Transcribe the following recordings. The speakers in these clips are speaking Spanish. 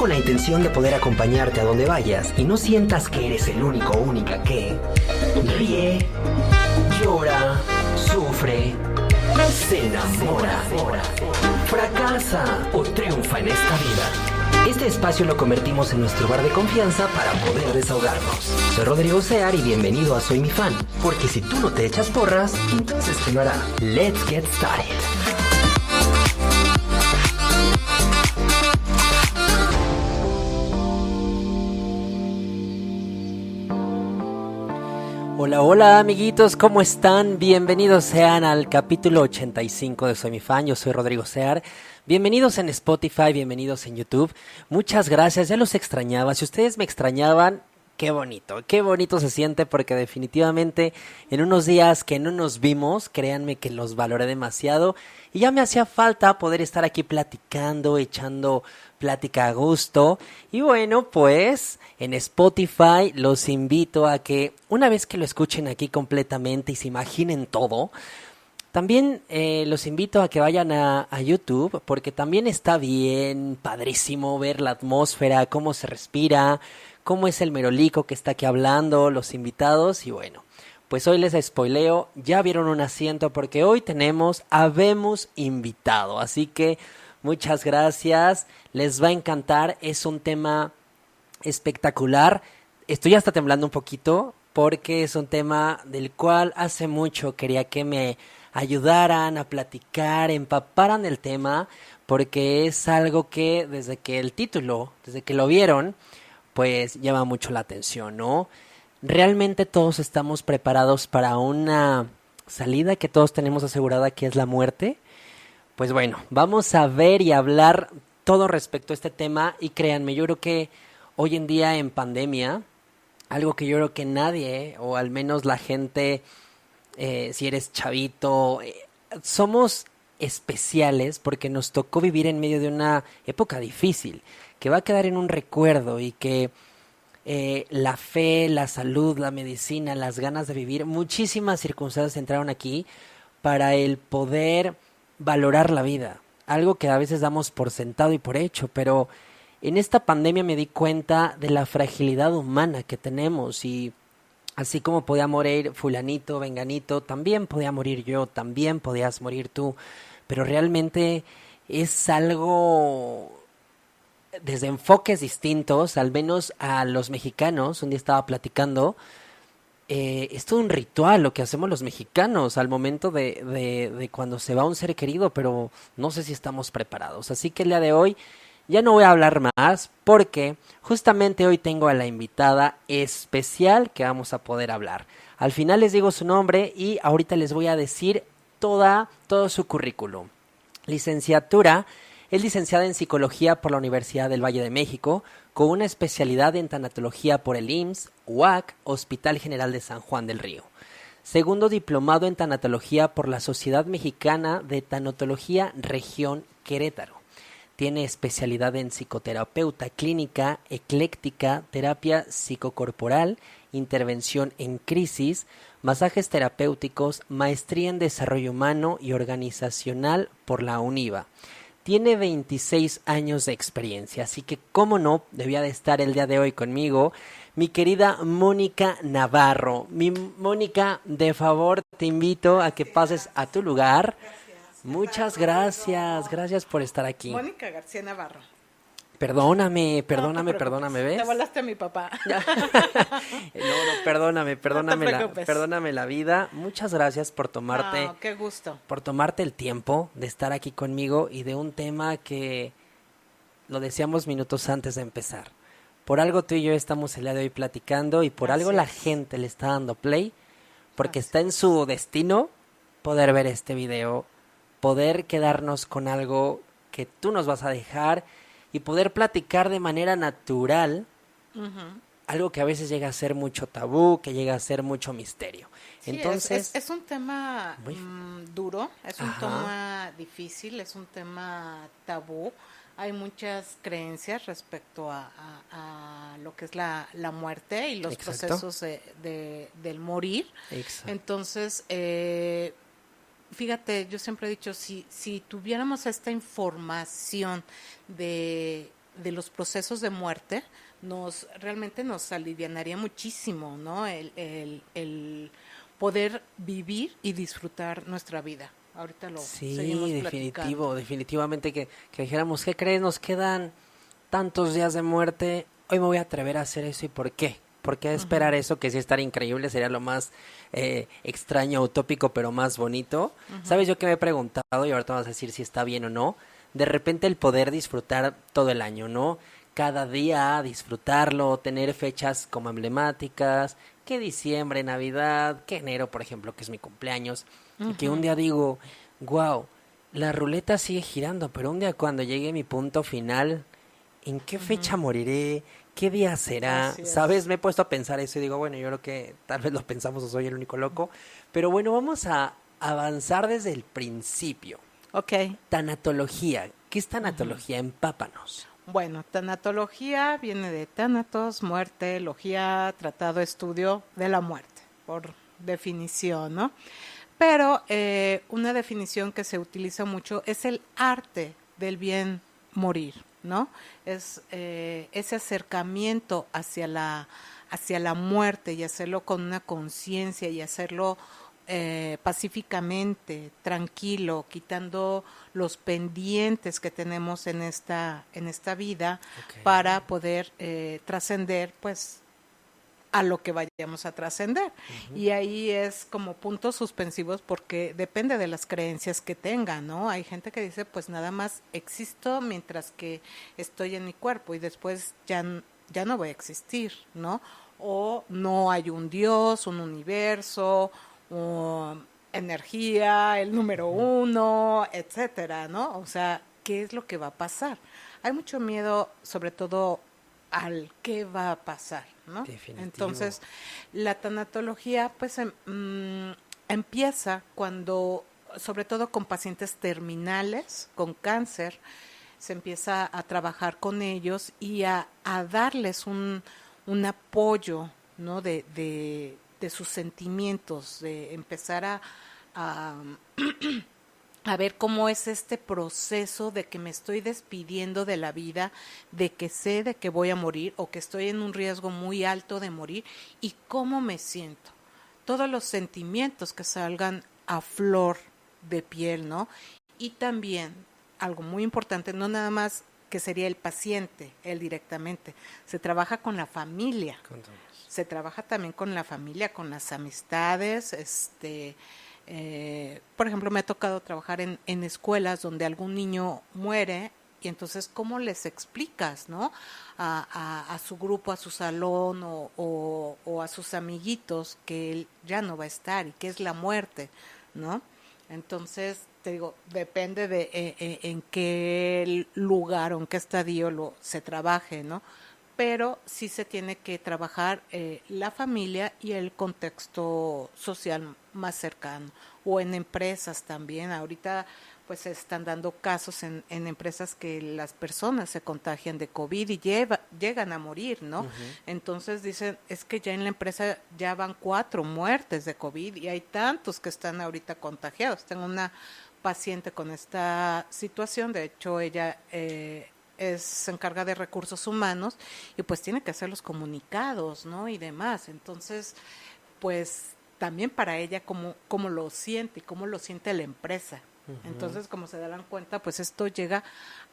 con la intención de poder acompañarte a donde vayas y no sientas que eres el único o única que ríe, llora, sufre, se enamora, fracasa o triunfa en esta vida. Este espacio lo convertimos en nuestro bar de confianza para poder desahogarnos. Soy Rodrigo Sear y bienvenido a Soy Mi Fan, porque si tú no te echas porras, entonces ¿quién lo hará? Let's get started. Hola, hola amiguitos, ¿cómo están? Bienvenidos sean al capítulo 85 de Soy Mi Fan, yo soy Rodrigo Sear. Bienvenidos en Spotify, bienvenidos en YouTube. Muchas gracias, ya los extrañaba. Si ustedes me extrañaban, qué bonito se siente porque definitivamente en unos días que no nos vimos, créanme que los valoré demasiado y ya me hacía falta poder estar aquí platicando, echando plática a gusto. Y bueno, pues en Spotify los invito a que una vez que lo escuchen aquí completamente y se imaginen todo, también los invito a que vayan a YouTube porque también está bien padrísimo ver la atmósfera, cómo se respira, cómo es el merolico que está aquí hablando, los invitados y bueno, pues hoy les spoileo, ya vieron un asiento porque hoy habemos invitado, así que muchas gracias, les va a encantar, es un tema espectacular, estoy hasta temblando un poquito porque es un tema del cual hace mucho quería que me ayudaran a platicar, empaparan el tema, porque es algo que desde que lo vieron, pues llama mucho la atención, ¿no? ¿Realmente todos estamos preparados para una salida que todos tenemos asegurada que es la muerte? Pues bueno, vamos a ver y hablar todo respecto a este tema y créanme, yo creo que hoy en día en pandemia, algo que yo creo que nadie, o al menos la gente, si eres chavito, somos especiales porque nos tocó vivir en medio de una época difícil, que va a quedar en un recuerdo y que la fe, la salud, la medicina, las ganas de vivir, muchísimas circunstancias entraron aquí para el poder valorar la vida, algo que a veces damos por sentado y por hecho, pero en esta pandemia me di cuenta de la fragilidad humana que tenemos y así como podía morir fulanito, venganito, también podía morir yo, también podías morir tú, pero realmente es algo desde enfoques distintos, al menos a los mexicanos, un día estaba platicando, es todo un ritual lo que hacemos los mexicanos al momento de cuando se va un ser querido, pero no sé si estamos preparados. Así que el día de hoy ya no voy a hablar más porque justamente hoy tengo a la invitada especial que vamos a poder hablar. Al final les digo su nombre y ahorita les voy a decir todo su currículum. Licenciatura. Es licenciada en Psicología por la Universidad del Valle de México, con una especialidad en Tanatología por el IMSS, UAC, Hospital General de San Juan del Río. Segundo diplomado en Tanatología por la Sociedad Mexicana de Tanatología Región Querétaro. Tiene especialidad en psicoterapeuta clínica, ecléctica, terapia psicocorporal, intervención en crisis, masajes terapéuticos, maestría en desarrollo humano y organizacional por la UNIVA. Tiene 26 años de experiencia, así que cómo no, debía de estar el día de hoy conmigo mi querida Mónica Navarro. Mi Mónica, de favor te invito a que pases a tu lugar. Muchas gracias por estar aquí. Mónica García Navarro. Perdóname, ¿ves? Te volaste a mi papá. Perdóname preocupes. Perdóname la vida. Muchas gracias por Qué gusto. por tomarte el tiempo de estar aquí conmigo y de un tema que lo decíamos minutos antes de empezar. Por algo tú y yo estamos el día de hoy platicando y por algo la gente le está dando play, porque está en su destino poder ver este video, poder quedarnos con algo que tú nos vas a dejar y poder platicar de manera natural, algo que a veces llega a ser mucho tabú, que llega a ser mucho misterio. Sí, entonces es un tema duro, es un tema difícil, es un tema tabú. Hay muchas creencias respecto a lo que es la muerte y los procesos del morir. Exacto. Entonces, fíjate, yo siempre he dicho, si tuviéramos esta información de de los procesos de muerte realmente nos alivianaría muchísimo, ¿no? El poder vivir y disfrutar nuestra vida. Ahorita lo seguimos platicando. Definitivamente que dijéramos, ¿qué crees? Nos quedan tantos días de muerte, hoy me voy a atrever a hacer eso, ¿y por qué? ¿Por qué esperar eso? Que sí estaría increíble, sería lo más extraño, utópico, pero más bonito. ¿Sabes? Yo que me he preguntado, y ahorita vamos a decir si está bien o no, de repente el poder disfrutar todo el año, ¿no? Cada día disfrutarlo, tener fechas como emblemáticas, que diciembre, Navidad, que enero, por ejemplo, que es mi cumpleaños, y que un día digo, wow, la ruleta sigue girando, pero un día cuando llegue mi punto final, ¿en qué fecha moriré? ¿Qué día será? ¿Sabes? Me he puesto a pensar eso y digo, bueno, yo creo que tal vez lo pensamos o soy el único loco, pero bueno, vamos a avanzar desde el principio. Ok. Tanatología. ¿Qué es tanatología? Empápanos. Bueno, tanatología viene de thanatos, muerte, logía, tratado, estudio de la muerte, por definición, ¿no? Pero una definición que se utiliza mucho es el arte del bien morir, ¿no? Es ese acercamiento hacia la muerte y hacerlo con una conciencia y hacerlo pacíficamente, tranquilo, quitando los pendientes que tenemos en esta vida, para poder trascender, pues, a lo que vayamos a trascender. Y ahí es como puntos suspensivos porque depende de las creencias que tengan, ¿no? Hay gente que dice, pues nada más existo mientras que estoy en mi cuerpo y después ya no voy a existir, ¿no? O no hay un Dios, un universo, energía, el número uno, etcétera, ¿no? O sea, ¿qué es lo que va a pasar? Hay mucho miedo, sobre todo al qué va a pasar, ¿no? Definitivo. Entonces, la tanatología, pues, empieza cuando, sobre todo con pacientes terminales, con cáncer, se empieza a trabajar con ellos y a darles un apoyo, ¿no? De sus sentimientos, de empezar a ver cómo es este proceso de que me estoy despidiendo de la vida, de que sé de que voy a morir o que estoy en un riesgo muy alto de morir y cómo me siento. Todos los sentimientos que salgan a flor de piel, ¿no? Y también, algo muy importante, no nada más que sería el paciente, él directamente, se trabaja con la familia. Se trabaja también con la familia, con las amistades, por ejemplo, me ha tocado trabajar en escuelas donde algún niño muere y entonces, ¿cómo les explicas, no? A su grupo, a su salón o a sus amiguitos que él ya no va a estar y que es la muerte, ¿no? Entonces, te digo, depende de en qué lugar o en qué estadio se trabaje, ¿no? Pero sí se tiene que trabajar la familia y el contexto social más cercano, o en empresas también. Ahorita pues se están dando casos en empresas que las personas se contagian de COVID y llegan a morir, ¿no? Entonces dicen, es que ya en la empresa ya van 4 muertes de COVID y hay tantos que están ahorita contagiados. Tengo una paciente con esta situación, de hecho ella se encarga de recursos humanos y pues tiene que hacer los comunicados, ¿no? Y demás. Entonces, pues también para ella cómo lo siente y cómo lo siente la empresa. Entonces, como se darán cuenta, pues esto llega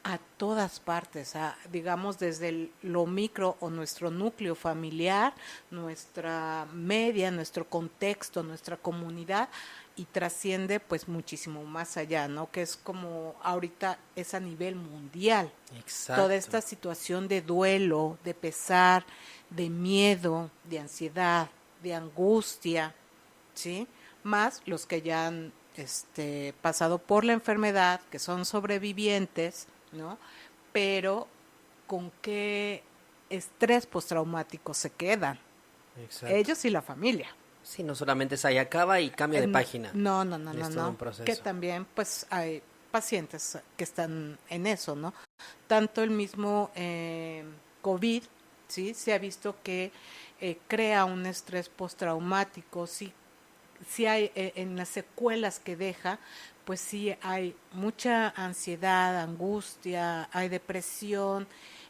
a todas partes, digamos desde lo micro o nuestro núcleo familiar, nuestra media, nuestro contexto, nuestra comunidad, y trasciende pues muchísimo más allá, ¿no? Que es como ahorita es a nivel mundial. Exacto. Toda esta situación de duelo, de pesar, de miedo, de ansiedad, de angustia, ¿sí? Más los que ya han pasado por la enfermedad, que son sobrevivientes, ¿no? Pero ¿con qué estrés postraumático se quedan? Exacto. Ellos y la familia. Sí, no solamente es ahí acaba y cambia de página. No. Todo un proceso. Que también pues hay pacientes que están en eso, ¿no? Tanto el mismo COVID, ¿sí? Se ha visto que crea un estrés postraumático, sí hay en las secuelas que deja, pues sí hay mucha ansiedad, angustia, hay depresión,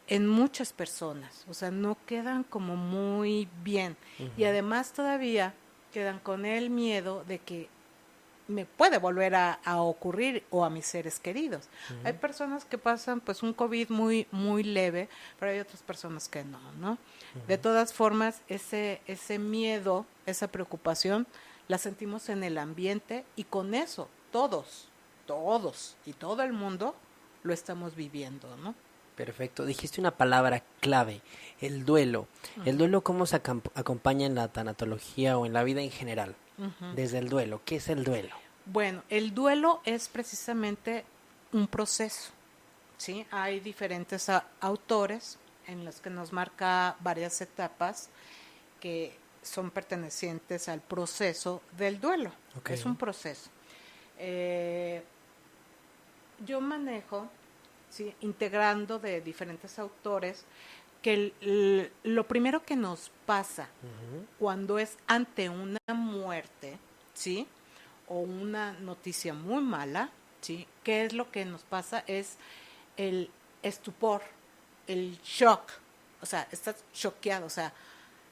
en muchas personas, o sea, no quedan como muy bien. Y además todavía quedan con el miedo de que me puede volver a ocurrir o a mis seres queridos. Hay personas que pasan pues un COVID muy muy leve, pero hay otras personas que no, ¿no? De todas formas, ese miedo, esa preocupación la sentimos en el ambiente y con eso todos y todo el mundo lo estamos viviendo, ¿no? Perfecto. Dijiste una palabra clave, el duelo. El duelo, ¿cómo se acompaña en la tanatología o en la vida en general? Desde el duelo, ¿qué es el duelo? Bueno, el duelo es precisamente un proceso, ¿sí? Hay diferentes autores en los que nos marca varias etapas que son pertenecientes al proceso del duelo. Okay. Es un proceso. Yo manejo, ¿sí?, integrando de diferentes autores, que lo primero que nos pasa cuando es ante una muerte, ¿sí?, o una noticia muy mala, ¿sí?, ¿qué es lo que nos pasa? Es el estupor, el shock, o sea, estás choqueado, o sea,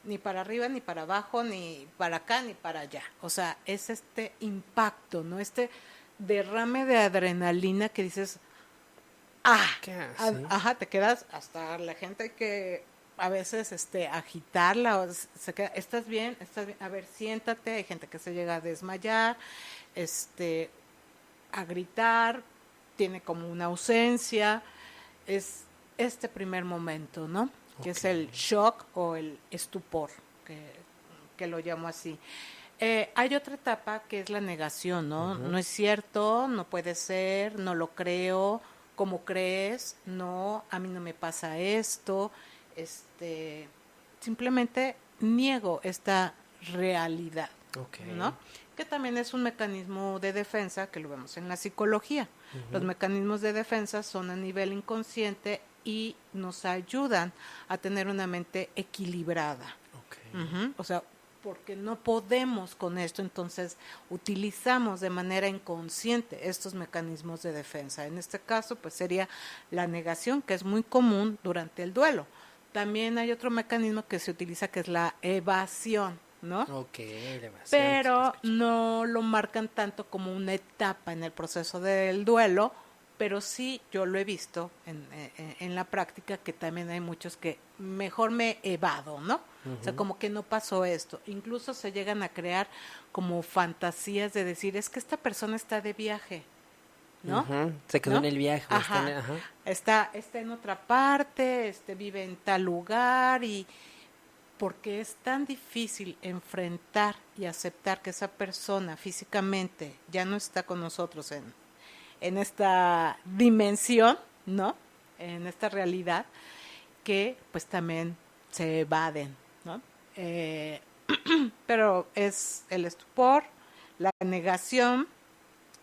ni para arriba, ni para abajo, ni para acá, ni para allá, o sea, es este impacto, ¿no?, este derrame de adrenalina que dices, ajá, te quedas, hasta la gente que a veces agitarla, o se queda, ¿estás bien? A ver, siéntate. Hay gente que se llega a desmayar, a gritar, tiene como una ausencia. Es este primer momento, ¿no? Que es el shock o el estupor, que lo llamo así. Hay otra etapa que es la negación, ¿no? No es cierto, no puede ser, no lo creo. ¿Cómo crees? No, a mí no me pasa esto. Simplemente niego esta realidad, ¿no? Que también es un mecanismo de defensa que lo vemos en la psicología. Los mecanismos de defensa son a nivel inconsciente y nos ayudan a tener una mente equilibrada. O sea, porque no podemos con esto, entonces utilizamos de manera inconsciente estos mecanismos de defensa. En este caso, pues sería la negación, que es muy común durante el duelo. También hay otro mecanismo que se utiliza, que es la evasión, ¿no? Evasión. Pero no lo marcan tanto como una etapa en el proceso del duelo, pero sí yo lo he visto en la práctica, que también hay muchos que mejor me evado, ¿no? O sea, como que no pasó esto. Incluso se llegan a crear como fantasías de decir, es que esta persona está de viaje, ¿no? Se quedó, ¿no?, en el viaje. Está en otra parte, vive en tal lugar, y porque es tan difícil enfrentar y aceptar que esa persona físicamente ya no está con nosotros en esta dimensión, ¿no?, en esta realidad, que pues también se evaden, ¿no? Pero es el estupor, la negación,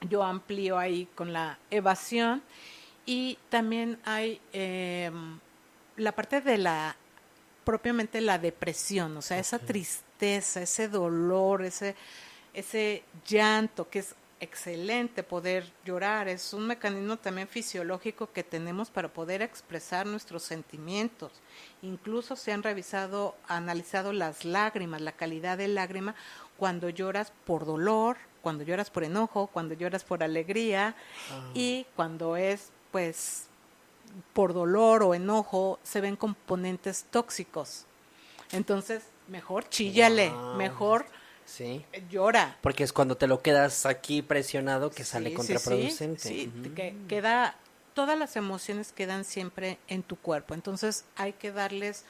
yo amplío ahí con la evasión, y también hay la parte de propiamente la depresión, o sea, esa tristeza, ese dolor, ese llanto, que es excelente poder llorar. Es un mecanismo también fisiológico que tenemos para poder expresar nuestros sentimientos. Incluso se han analizado las lágrimas, la calidad de lágrima, cuando lloras por dolor, cuando lloras por enojo, cuando lloras por alegría, y cuando es pues por dolor o enojo, se ven componentes tóxicos. Entonces, mejor chíllale, mejor llora. Porque es cuando te lo quedas aquí presionado que sale contraproducente. Sí, queda, todas las emociones quedan siempre en tu cuerpo. Entonces hay que darles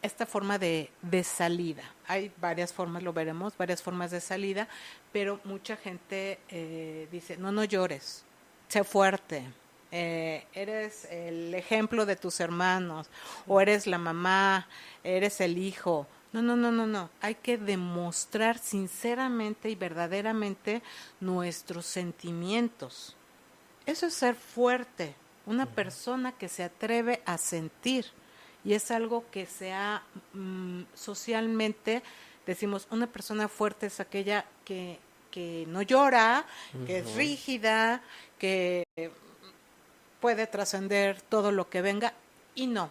esta forma de salida. Hay varias formas, lo veremos, varias formas de salida, pero mucha gente dice, no llores, sé fuerte. Eres el ejemplo de tus hermanos, o eres la mamá, eres el hijo. No. Hay que demostrar sinceramente y verdaderamente nuestros sentimientos. Eso es ser fuerte, una persona que se atreve a sentir. Y es algo que socialmente decimos, una persona fuerte es aquella que no llora, que es rígida, que puede trascender todo lo que venga. y no.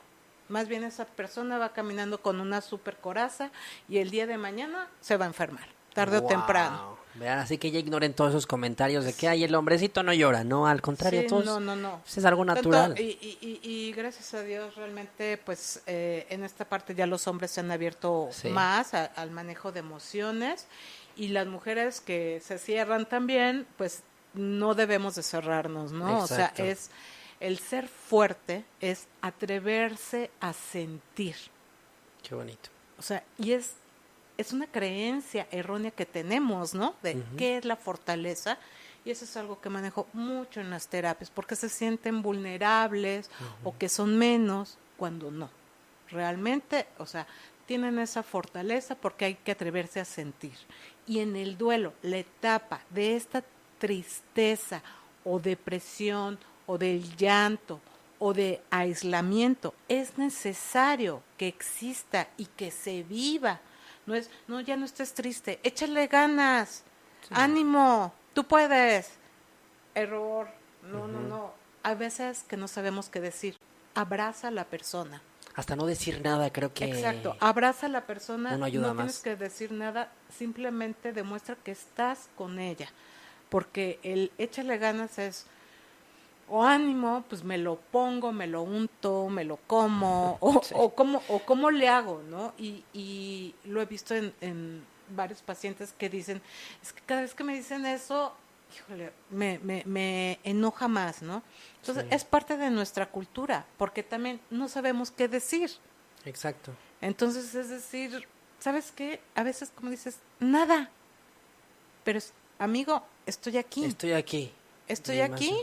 Más bien esa persona va caminando con una super coraza y el día de mañana se va a enfermar, tarde o temprano. Vean, así que ya ignoren todos esos comentarios de que ay, el hombrecito no llora, no, al contrario, Sí, todos no. pues, es algo natural. Y gracias a Dios realmente pues en esta parte ya los hombres se han abierto Sí. más al manejo de emociones y las mujeres que se cierran también pues no debemos de cerrarnos, ¿no? Exacto. O sea, es el ser fuerte, es atreverse a sentir. Qué bonito. O sea, y es una creencia errónea que tenemos, ¿no? De qué es la fortaleza. Y eso es algo que manejo mucho en las terapias, porque se sienten vulnerables o que son menos cuando no. Realmente, o sea, tienen esa fortaleza porque hay que atreverse a sentir. Y en el duelo, la etapa de esta tristeza o depresión o del llanto o de aislamiento, es necesario que exista y que se viva. No es, no, ya no estés triste, échale ganas, ánimo, tú puedes. Error, no. Hay veces que no sabemos qué decir. Abraza a la persona. Hasta no decir nada, creo que Exacto, abraza a la persona, uno ayuda no más. tienes que decir nada, simplemente demuestra que estás con ella. Porque el échale ganas es, o ánimo, pues me lo pongo, me lo unto, me lo como, Sí. o cómo le hago, ¿no? Y lo he visto en varios pacientes que dicen, es que cada vez que me dicen eso, híjole, me enoja más, ¿no? Entonces, Sí. es parte de nuestra cultura, porque también no sabemos qué decir. Exacto. Entonces, es decir, ¿sabes qué? A veces, como dices, nada, pero amigo, estoy aquí. Estoy aquí. Estoy Ni aquí, más.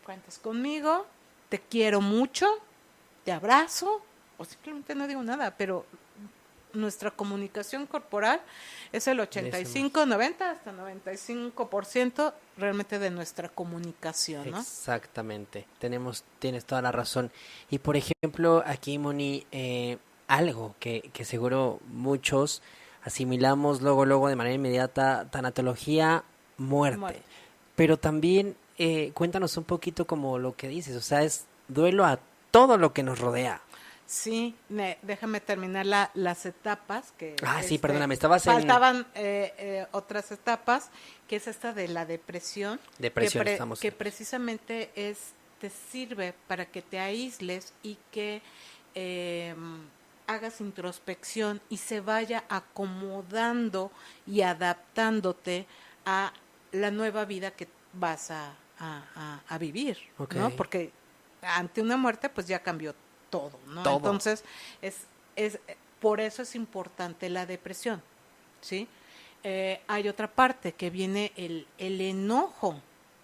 cuentas conmigo, te quiero mucho, te abrazo, o simplemente no digo nada, pero nuestra comunicación corporal es el 85, 90, hasta 95% realmente de nuestra comunicación, ¿no? Exactamente. Tienes toda la razón. Y por ejemplo, aquí, Moni, algo que seguro muchos asimilamos luego de manera inmediata, tanatología, muerte. Muerte. Pero también cuéntanos un poquito como lo que dices, o sea, es duelo a todo lo que nos rodea. Sí, déjame terminar las etapas que Sí, perdóname, estabas faltaban otras etapas, que es esta de la depresión, Depresión, que precisamente te sirve para que te aísles y que hagas introspección y se vaya acomodando y adaptándote a la nueva vida que vas a vivir, Okay. ¿no? Porque ante una muerte pues ya cambió todo, ¿no? Todo. Entonces, es por eso es importante la depresión, ¿sí? Hay otra parte que viene el enojo,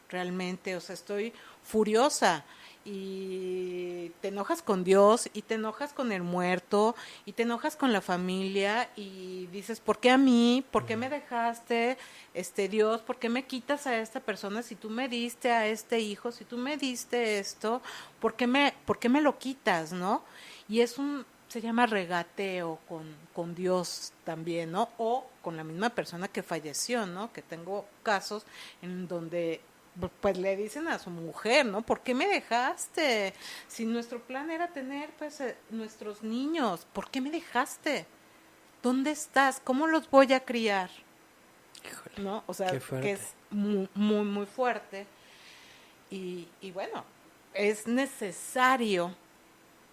realmente, o sea, estoy furiosa y te enojas con Dios y te enojas con el muerto y te enojas con la familia y dices, ¿por qué a mí? ¿Por qué me dejaste, Dios? ¿Por qué me quitas a esta persona si tú me diste a este hijo, si tú me diste esto? ¿Por qué me lo quitas, no? Y se llama regateo con Dios también, ¿no? O con la misma persona que falleció, ¿no? Que tengo casos en donde pues le dicen a su mujer, ¿no? ¿Por qué me dejaste? Si nuestro plan era tener pues nuestros niños, ¿por qué me dejaste? ¿Dónde estás? ¿Cómo los voy a criar? Híjole, ¿No? O sea, qué fuerte. que es muy, muy, muy fuerte. Y bueno, es necesario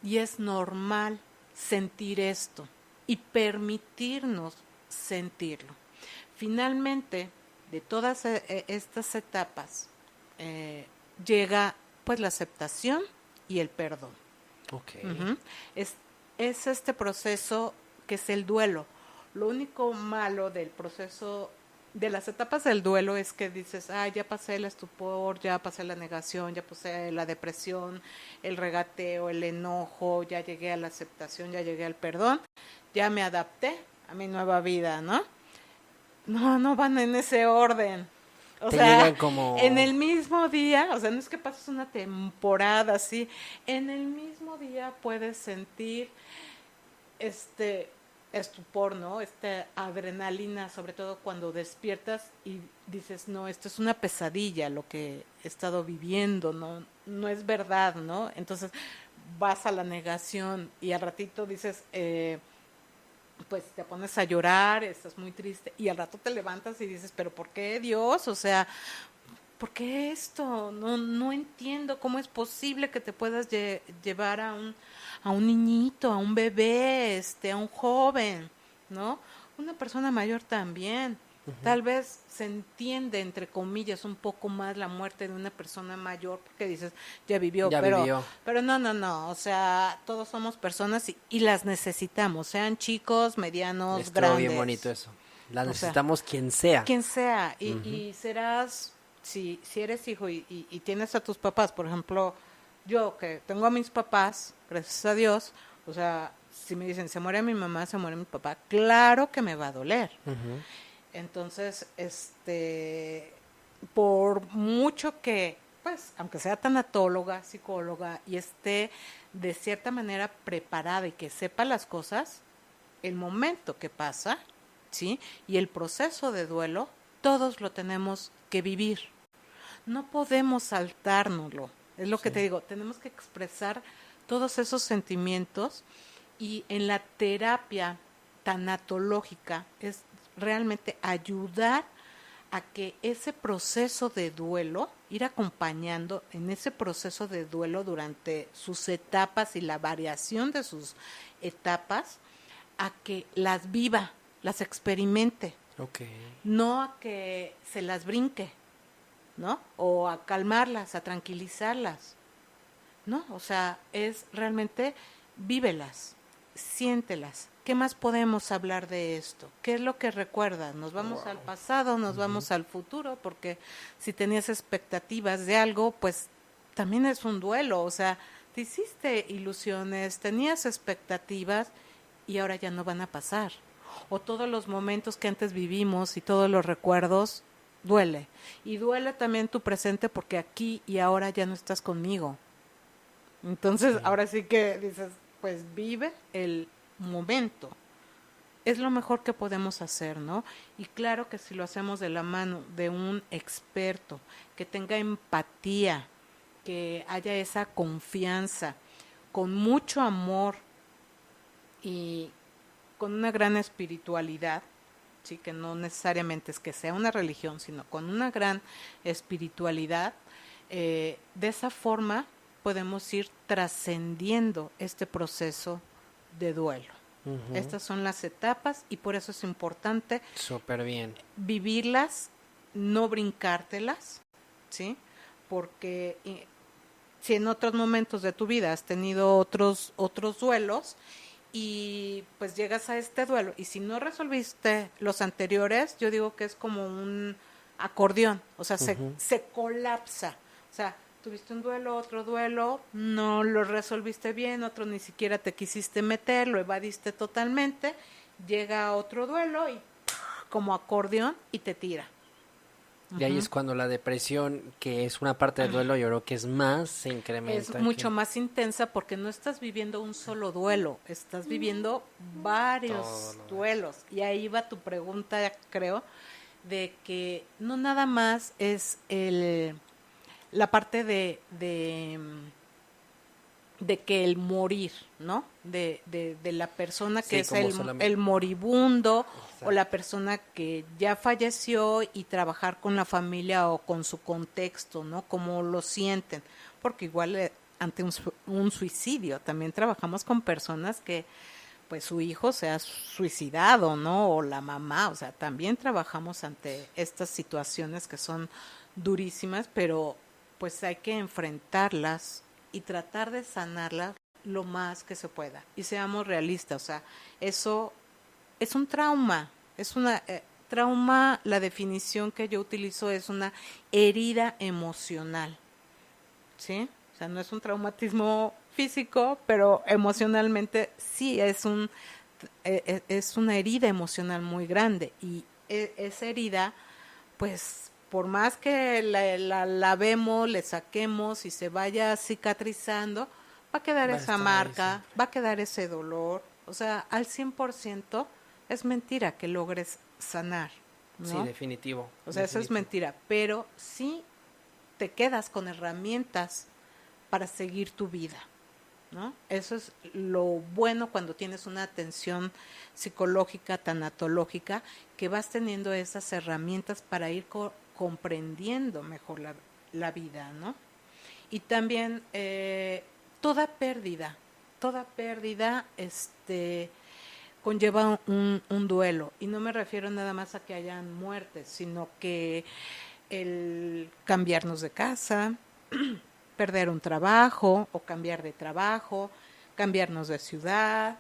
y es normal sentir esto y permitirnos sentirlo. Finalmente, de todas estas etapas, llega pues la aceptación y el perdón. Okay. Es este proceso que es el duelo. Lo único malo del proceso de las etapas del duelo es que dices, ya pasé el estupor, ya pasé la negación, ya pasé la depresión, el regateo, el enojo, ya llegué a la aceptación, ya llegué al perdón, ya me adapté a mi nueva vida, ¿no? No van en ese orden. O Te sea, llegan como... en el mismo día, o sea, no es que pases una temporada así, en el mismo día puedes sentir estupor, ¿no? Esta adrenalina, sobre todo cuando despiertas y dices, no, esto es una pesadilla lo que he estado viviendo, no es verdad, ¿no? Entonces vas a la negación y al ratito dices, pues te pones a llorar, estás muy triste y al rato te levantas y dices, pero ¿por qué Dios? O sea, ¿por qué esto? No entiendo cómo es posible que te puedas llevar a un niñito, a un bebé, a un joven, ¿no? Una persona mayor también. Tal vez se entiende, entre comillas, un poco más la muerte de una persona mayor porque dices, ya vivió, Ya pero, vivió. pero no, o sea, todos somos personas y las necesitamos, sean chicos, medianos, Estuvo grandes. bien bonito eso. La O sea, necesitamos quien sea. quien sea, y serás, si eres hijo y tienes a tus papás, por ejemplo, yo que tengo a mis papás, gracias a Dios, o sea, si me dicen, se muere mi mamá, se muere mi papá, claro que me va a doler. Ujú. Entonces, por mucho que, pues, aunque sea tanatóloga, psicóloga, y esté de cierta manera preparada y que sepa las cosas, el momento que pasa, ¿sí? Y el proceso de duelo, todos lo tenemos que vivir. No podemos saltárnoslo. Es lo que te digo, tenemos que expresar todos esos sentimientos y en la terapia tanatológica es realmente ayudar a que ese proceso de duelo, ir acompañando en ese proceso de duelo durante sus etapas y la variación de sus etapas, a que las viva, las experimente, Ok. no a que se las brinque, ¿no? O a calmarlas, a tranquilizarlas, ¿no? O sea, es realmente vívelas, siéntelas. ¿Qué más podemos hablar de esto? ¿Qué es lo que recuerdas? ¿Nos vamos al pasado, nos vamos al futuro? Porque si tenías expectativas de algo, pues también es un duelo. O sea, te hiciste ilusiones, tenías expectativas y ahora ya no van a pasar. O todos los momentos que antes vivimos y todos los recuerdos, duele. Y duele también tu presente porque aquí y ahora ya no estás conmigo. Entonces, ahora sí que dices, pues vive el momento. Es lo mejor que podemos hacer, ¿no? Y claro que si lo hacemos de la mano de un experto, que tenga empatía, que haya esa confianza, con mucho amor y con una gran espiritualidad, sí, que no necesariamente es que sea una religión, sino con una gran espiritualidad, de esa forma podemos ir trascendiendo este proceso de duelo. Ujú. Estas son las etapas y por eso es importante Súper bien. vivirlas, no brincártelas, ¿sí? Porque si en otros momentos de tu vida has tenido otros duelos y pues llegas a este duelo y si no resolviste los anteriores, yo digo que es como un acordeón, o sea, se colapsa, o sea, tuviste un duelo, otro duelo, no lo resolviste bien, otro ni siquiera te quisiste meter, lo evadiste totalmente, llega otro duelo y como acordeón y te tira. Y ahí es cuando la depresión, que es una parte del duelo, yo creo que es más, se incrementa. Es mucho más intensa porque no estás viviendo un solo duelo, estás viviendo varios duelos. Y ahí va tu pregunta, creo, de que no nada más es la parte de que el morir, ¿no? De la persona que Sí, es como el moribundo. Exacto. O la persona que ya falleció y trabajar con la familia o con su contexto, ¿no? Cómo lo sienten. Porque igual ante un suicidio también trabajamos con personas que pues su hijo se ha suicidado, ¿no? O la mamá, o sea, también trabajamos ante estas situaciones que son durísimas, pero pues hay que enfrentarlas y tratar de sanarlas lo más que se pueda. Y seamos realistas, o sea, eso es un trauma, es una trauma, la definición que yo utilizo es una herida emocional, ¿sí? O sea, no es un traumatismo físico, pero emocionalmente sí es es una herida emocional muy grande y esa herida, pues por más que la lavemos, le saquemos y se vaya cicatrizando, va a quedar Va a esa estar ahí marca, siempre. va a quedar ese dolor, o sea, al 100% es mentira que logres sanar, ¿no? Sí, definitivo. O sea, eso es definitivo. mentira, pero sí te quedas con herramientas para seguir tu vida. ¿no? Eso es lo bueno cuando tienes una atención psicológica, tanatológica, que vas teniendo esas herramientas para ir comprendiendo mejor la vida, ¿no? Y también toda pérdida, conlleva un duelo. Y no me refiero nada más a que hayan muertes, sino que el cambiarnos de casa, perder un trabajo o cambiar de trabajo, cambiarnos de ciudad,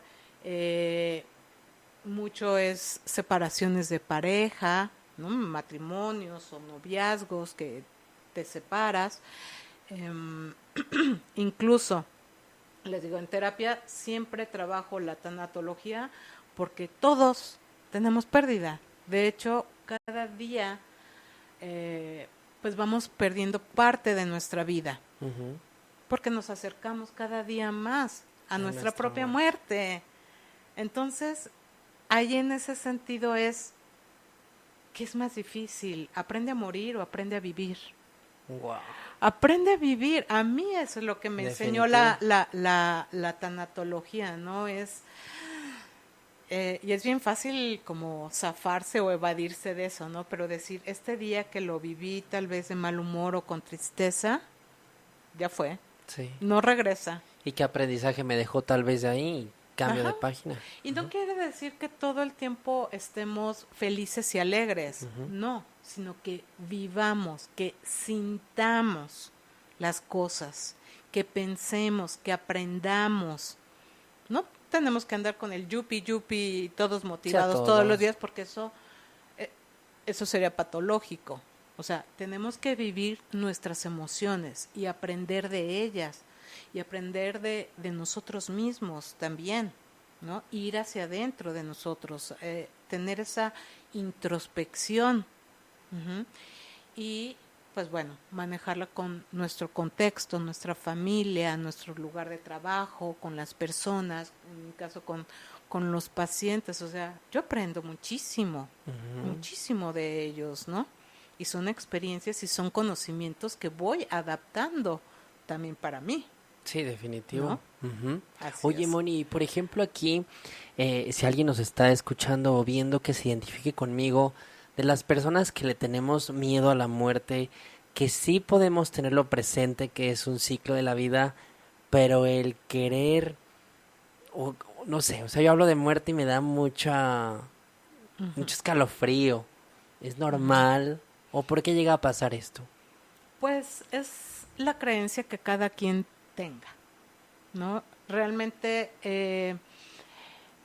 mucho es separaciones de pareja, ¿no? Matrimonios o noviazgos que te separas. Incluso, les digo, en terapia siempre trabajo la tanatología porque todos tenemos pérdida. De hecho, cada día pues vamos perdiendo parte de nuestra vida. Ujú. Porque nos acercamos cada día más a nuestra propia muerte. Entonces, ahí en ese sentido es, ¿qué es más difícil? ¿Aprende a morir o aprende a vivir? Wow. Aprende a vivir. A mí eso es lo que me enseñó Definitivo. la tanatología, ¿no? Y es bien fácil como zafarse o evadirse de eso, ¿no? Pero decir, este día que lo viví tal vez de mal humor o con tristeza, ya fue. Sí. No regresa. ¿Y qué aprendizaje me dejó tal vez de ahí? Cambio de Ajá. página. Y no quiere decir que todo el tiempo estemos felices y alegres, no, sino que vivamos, que sintamos las cosas, que pensemos, que aprendamos. No tenemos que andar con el yupi todos motivados todos todos los lados. días porque eso sería patológico. O sea, tenemos que vivir nuestras emociones y aprender de ellas y aprender de nosotros mismos también, ¿no? Ir hacia adentro de nosotros, tener esa introspección. Uh-huh. Y pues bueno, manejarla con nuestro contexto, nuestra familia, nuestro lugar de trabajo, con las personas, en mi caso con los pacientes. O sea, yo aprendo muchísimo, muchísimo de ellos, ¿no? Y son experiencias y son conocimientos que voy adaptando también para mí. Sí, definitivo. ¿No? Ujú. Así Oye, es. Moni, por ejemplo aquí, si alguien nos está escuchando o viendo que se identifique conmigo, de las personas que le tenemos miedo a la muerte, que sí podemos tenerlo presente, que es un ciclo de la vida, pero el querer, o no sé, o sea, yo hablo de muerte y me da mucho escalofrío. ¿Es normal? ¿O por qué llega a pasar esto? Pues es la creencia que cada quien tenga, ¿no? Realmente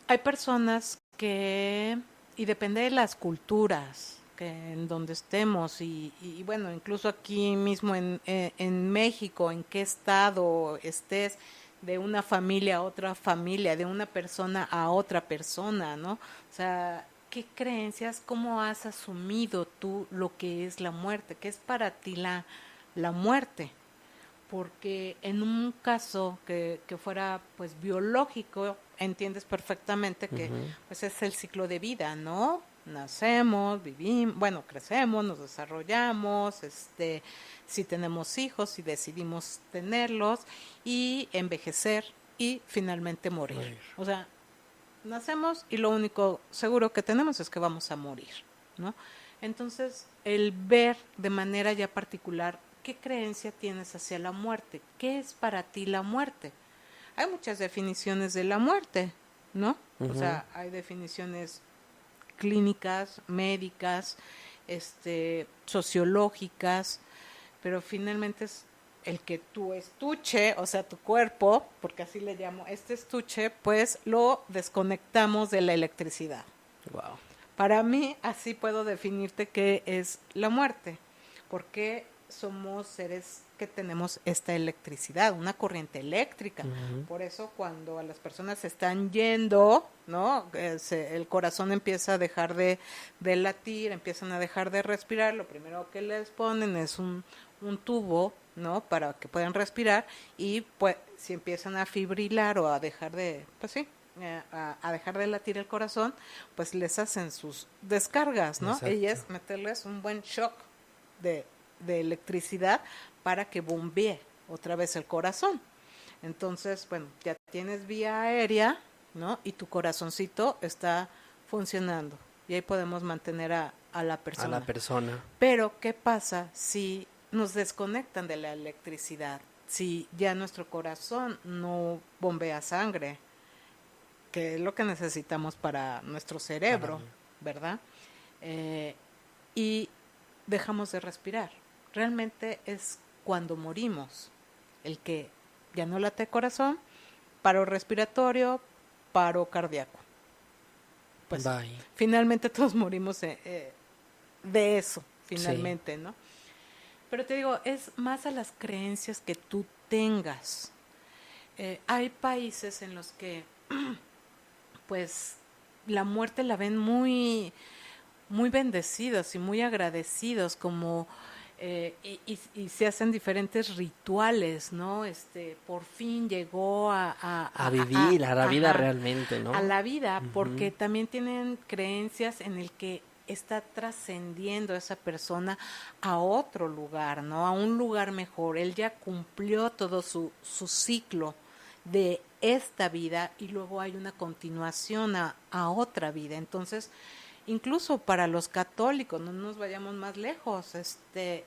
hay personas que, y depende de las culturas que en donde estemos, y bueno, incluso aquí mismo en México, en qué estado estés, de una familia a otra familia, de una persona a otra persona, ¿no? O sea, ¿qué creencias, cómo has asumido tú lo que es la muerte? ¿Qué es para ti la muerte? Porque en un caso que fuera pues biológico, entiendes perfectamente que pues es el ciclo de vida, ¿no? Nacemos, vivimos, bueno, crecemos, nos desarrollamos, si tenemos hijos, si decidimos tenerlos, y envejecer y finalmente morir. O sea, nacemos y lo único seguro que tenemos es que vamos a morir, ¿no? Entonces, el ver de manera ya particular qué creencia tienes hacia la muerte, qué es para ti la muerte. Hay muchas definiciones de la muerte, ¿no? O sea, hay definiciones clínicas, médicas, sociológicas, pero finalmente es el que tu estuche, o sea, tu cuerpo, porque así le llamo, estuche, pues lo desconectamos de la electricidad. Wow. Para mí, así puedo definirte qué es la muerte, porque somos seres que tenemos esta electricidad, una corriente eléctrica. Por eso cuando a las personas se están yendo, ¿no? El corazón empieza a dejar de latir, empiezan a dejar de respirar, lo primero que les ponen es un tubo, ¿no? Para que puedan respirar, y pues si empiezan a fibrilar o a dejar de, pues sí, a dejar de latir el corazón, pues les hacen sus descargas, ¿no? Exacto. Y es meterles un buen shock de electricidad para que bombee otra vez el corazón. Entonces, bueno, ya tienes vía aérea, ¿no? Y tu corazoncito está funcionando. Y ahí podemos mantener a la persona. A la persona. Pero, ¿qué pasa si nos desconectan de la electricidad? Si ya nuestro corazón no bombea sangre, que es lo que necesitamos para nuestro cerebro, ¿verdad? Y dejamos de respirar. Realmente es cuando morimos, el que ya no late el corazón, paro respiratorio, paro cardíaco. Pues Bye. finalmente todos morimos de eso, finalmente, sí. ¿No? Pero te digo, es más a las creencias que tú tengas. Hay países en los que, pues, la muerte la ven muy, muy bendecidos y muy agradecidos, como y se hacen diferentes rituales, ¿no? Por fin llegó a vivir a la vida realmente, ¿no? A la vida, porque también tienen creencias en el que está trascendiendo esa persona a otro lugar, ¿no? A un lugar mejor. Él ya cumplió todo su ciclo de esta vida y luego hay una continuación a otra vida. Entonces, incluso para los católicos, no nos vayamos más lejos,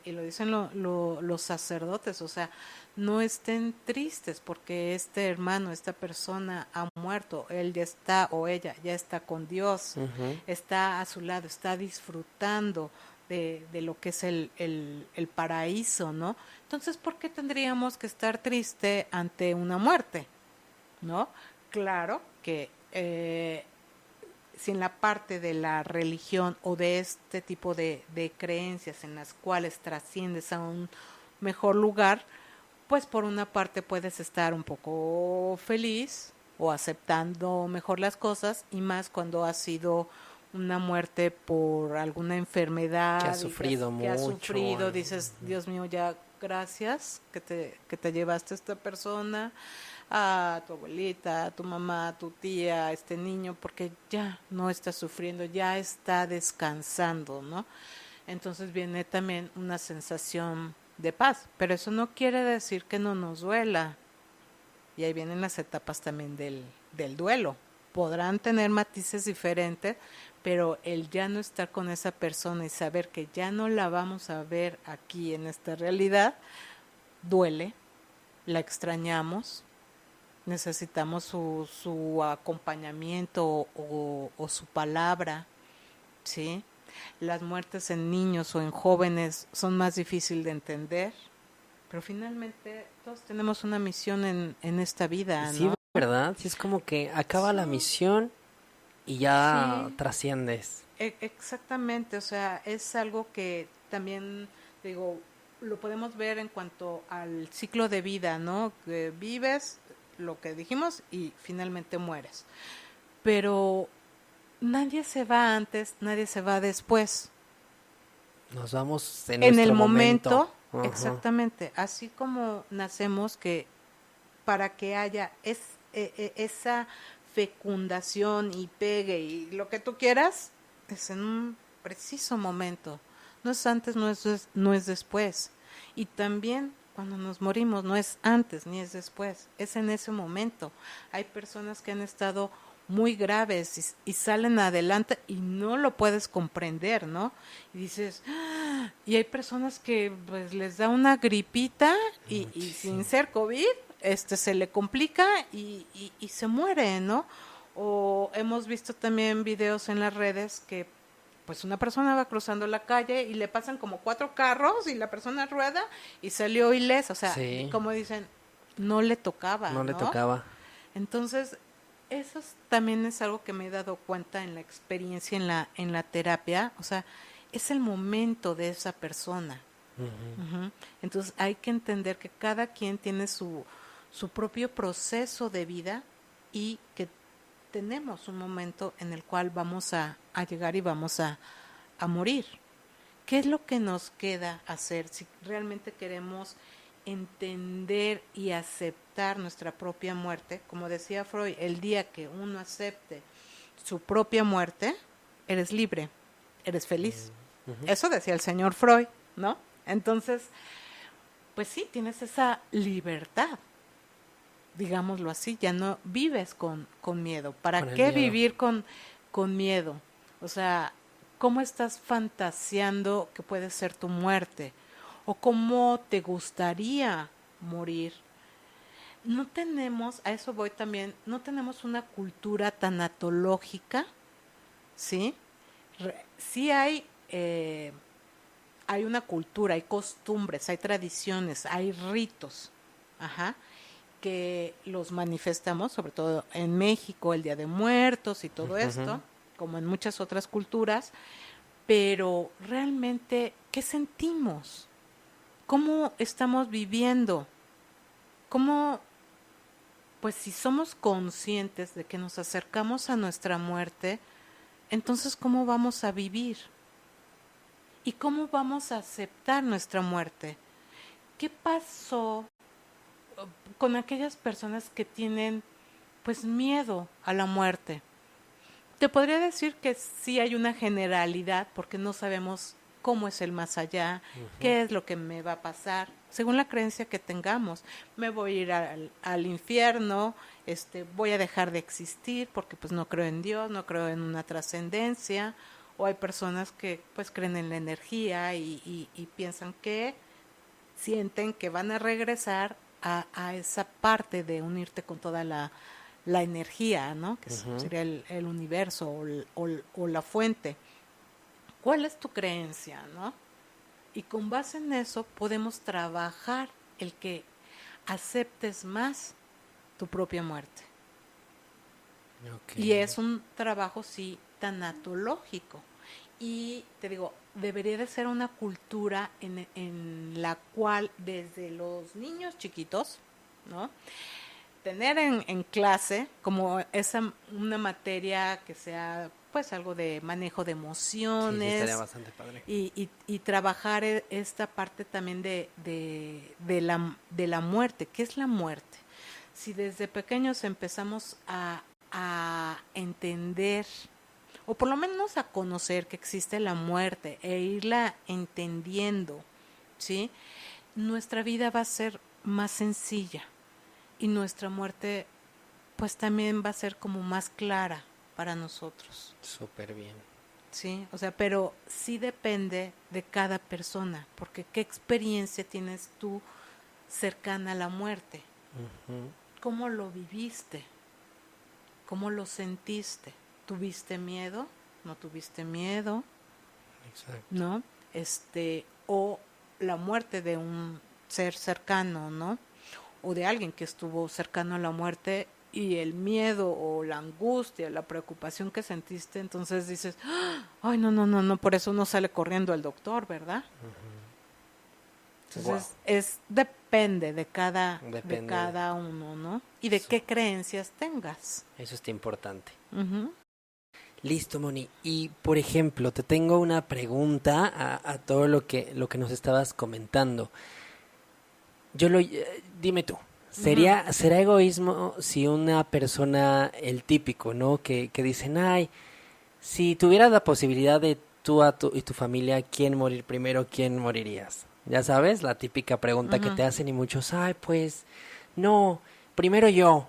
y lo dicen los sacerdotes, o sea, no estén tristes porque este hermano, esta persona ha muerto, él ya está o ella ya está con Dios, está a su lado, está disfrutando de lo que es el paraíso, ¿no? Entonces, ¿por qué tendríamos que estar triste ante una muerte? ¿No? Claro que si en la parte de la religión o de este tipo de creencias en las cuales trasciendes a un mejor lugar, pues por una parte puedes estar un poco feliz o aceptando mejor las cosas, y más cuando ha sido una muerte por alguna enfermedad que ha sufrido mucho, que ha sufrido, dices, Dios mío, ya gracias que te llevaste a esta persona, a tu abuelita, a tu mamá, a tu tía, a este niño, porque ya no está sufriendo, ya está descansando, ¿no? Entonces viene también una sensación de paz, pero eso no quiere decir que no nos duela. Y ahí vienen las etapas también del duelo. Podrán tener matices diferentes, pero el ya no estar con esa persona y saber que ya no la vamos a ver aquí en esta realidad, duele, la extrañamos, necesitamos su acompañamiento o su palabra, ¿sí? Las muertes en niños o en jóvenes son más difíciles de entender, pero finalmente todos tenemos una misión en esta vida, ¿no? Sí, ¿verdad? Sí, es como que acaba la misión y ya trasciendes. Exactamente, o sea, es algo que también, digo, lo podemos ver en cuanto al ciclo de vida, ¿no? Que vives, lo que dijimos, y finalmente mueres. Pero nadie se va antes, nadie se va después. Nos vamos en el nuestro momento. Exactamente. Así como nacemos, que para que haya esa fecundación y pegue y lo que tú quieras, es en un preciso momento. No es antes, no es después. Y también cuando nos morimos no es antes ni es después, es en ese momento. Hay personas que han estado muy graves y salen adelante y no lo puedes comprender, ¿no? Y dices, y hay personas que pues les da una gripita y sin ser COVID, se le complica y se muere, ¿no? O hemos visto también videos en las redes que pues una persona va cruzando la calle y le pasan como 4 carros y la persona rueda y salió ilesa, o sea, como dicen, no le tocaba, no le tocaba. Entonces, eso también es algo que me he dado cuenta en la experiencia en la terapia, o sea, es el momento de esa persona. Entonces, hay que entender que cada quien tiene su propio proceso de vida y que tenemos un momento en el cual vamos a llegar y vamos a morir. ¿Qué es lo que nos queda hacer si realmente queremos entender y aceptar nuestra propia muerte? Como decía Freud, el día que uno acepte su propia muerte, eres libre, eres feliz. Eso decía el señor Freud, ¿no? Entonces, pues sí, tienes esa libertad. digámoslo así, ya no vives con miedo. ¿Para Con el qué miedo. vivir con miedo? O sea, ¿cómo estás fantaseando que puede ser tu muerte? ¿O cómo te gustaría morir? No tenemos, a eso voy también, no tenemos una cultura tanatológica, ¿sí? Sí hay una cultura, hay costumbres, hay tradiciones, hay ritos, ajá, que los manifestamos, sobre todo en México, el Día de Muertos y todo esto, como en muchas otras culturas, pero realmente, ¿qué sentimos? ¿Cómo estamos viviendo? ¿Cómo, pues si somos conscientes de que nos acercamos a nuestra muerte, entonces cómo vamos a vivir? ¿Y cómo vamos a aceptar nuestra muerte? ¿Qué pasó con aquellas personas que tienen pues miedo a la muerte? Te podría decir que sí hay una generalidad porque no sabemos cómo es el más allá, qué es lo que me va a pasar, según la creencia que tengamos. Me voy a ir al infierno, voy a dejar de existir porque pues no creo en Dios, no creo en una trascendencia, o hay personas que pues creen en la energía y piensan que sienten que van a regresar a esa parte de unirte con toda la energía, ¿no? Que sería el universo o la fuente. ¿Cuál es tu creencia, no? Y con base en eso podemos trabajar el que aceptes más tu propia muerte. Okay. Y es un trabajo, sí, tanatológico. Y te digo, debería de ser una cultura en la cual desde los niños chiquitos, ¿no? Tener en clase como una materia que sea pues algo de manejo de emociones. Sí, estaría bastante padre. Y trabajar esta parte también de la muerte. ¿Qué es la muerte? Si desde pequeños empezamos a entender, o por lo menos a conocer que existe la muerte e irla entendiendo, ¿sí? Nuestra vida va a ser más sencilla y nuestra muerte pues también va a ser como más clara para nosotros. Súper bien. Sí, o sea, pero sí depende de cada persona, porque ¿qué experiencia tienes tú cercana a la muerte? ¿Cómo lo viviste? ¿Cómo lo sentiste? ¿Tuviste miedo? ¿No tuviste miedo? Exacto. ¿No? O la muerte de un ser cercano, ¿no? O de alguien que estuvo cercano a la muerte y el miedo o la angustia, la preocupación que sentiste, entonces dices, ay, no, por eso uno sale corriendo al doctor, ¿verdad? Entonces, depende de cada uno, ¿no? Y de qué creencias tengas. Eso está importante. Listo, Moni. Y, por ejemplo, te tengo una pregunta a todo lo que nos estabas comentando. Dime tú, ¿será egoísmo si una persona, el típico, ¿no? Que dicen, ay, si tuvieras la posibilidad de tú y tu familia, ¿quién morir primero, quién morirías? Ya sabes, la típica pregunta que te hacen y muchos, ay, pues, no, primero yo,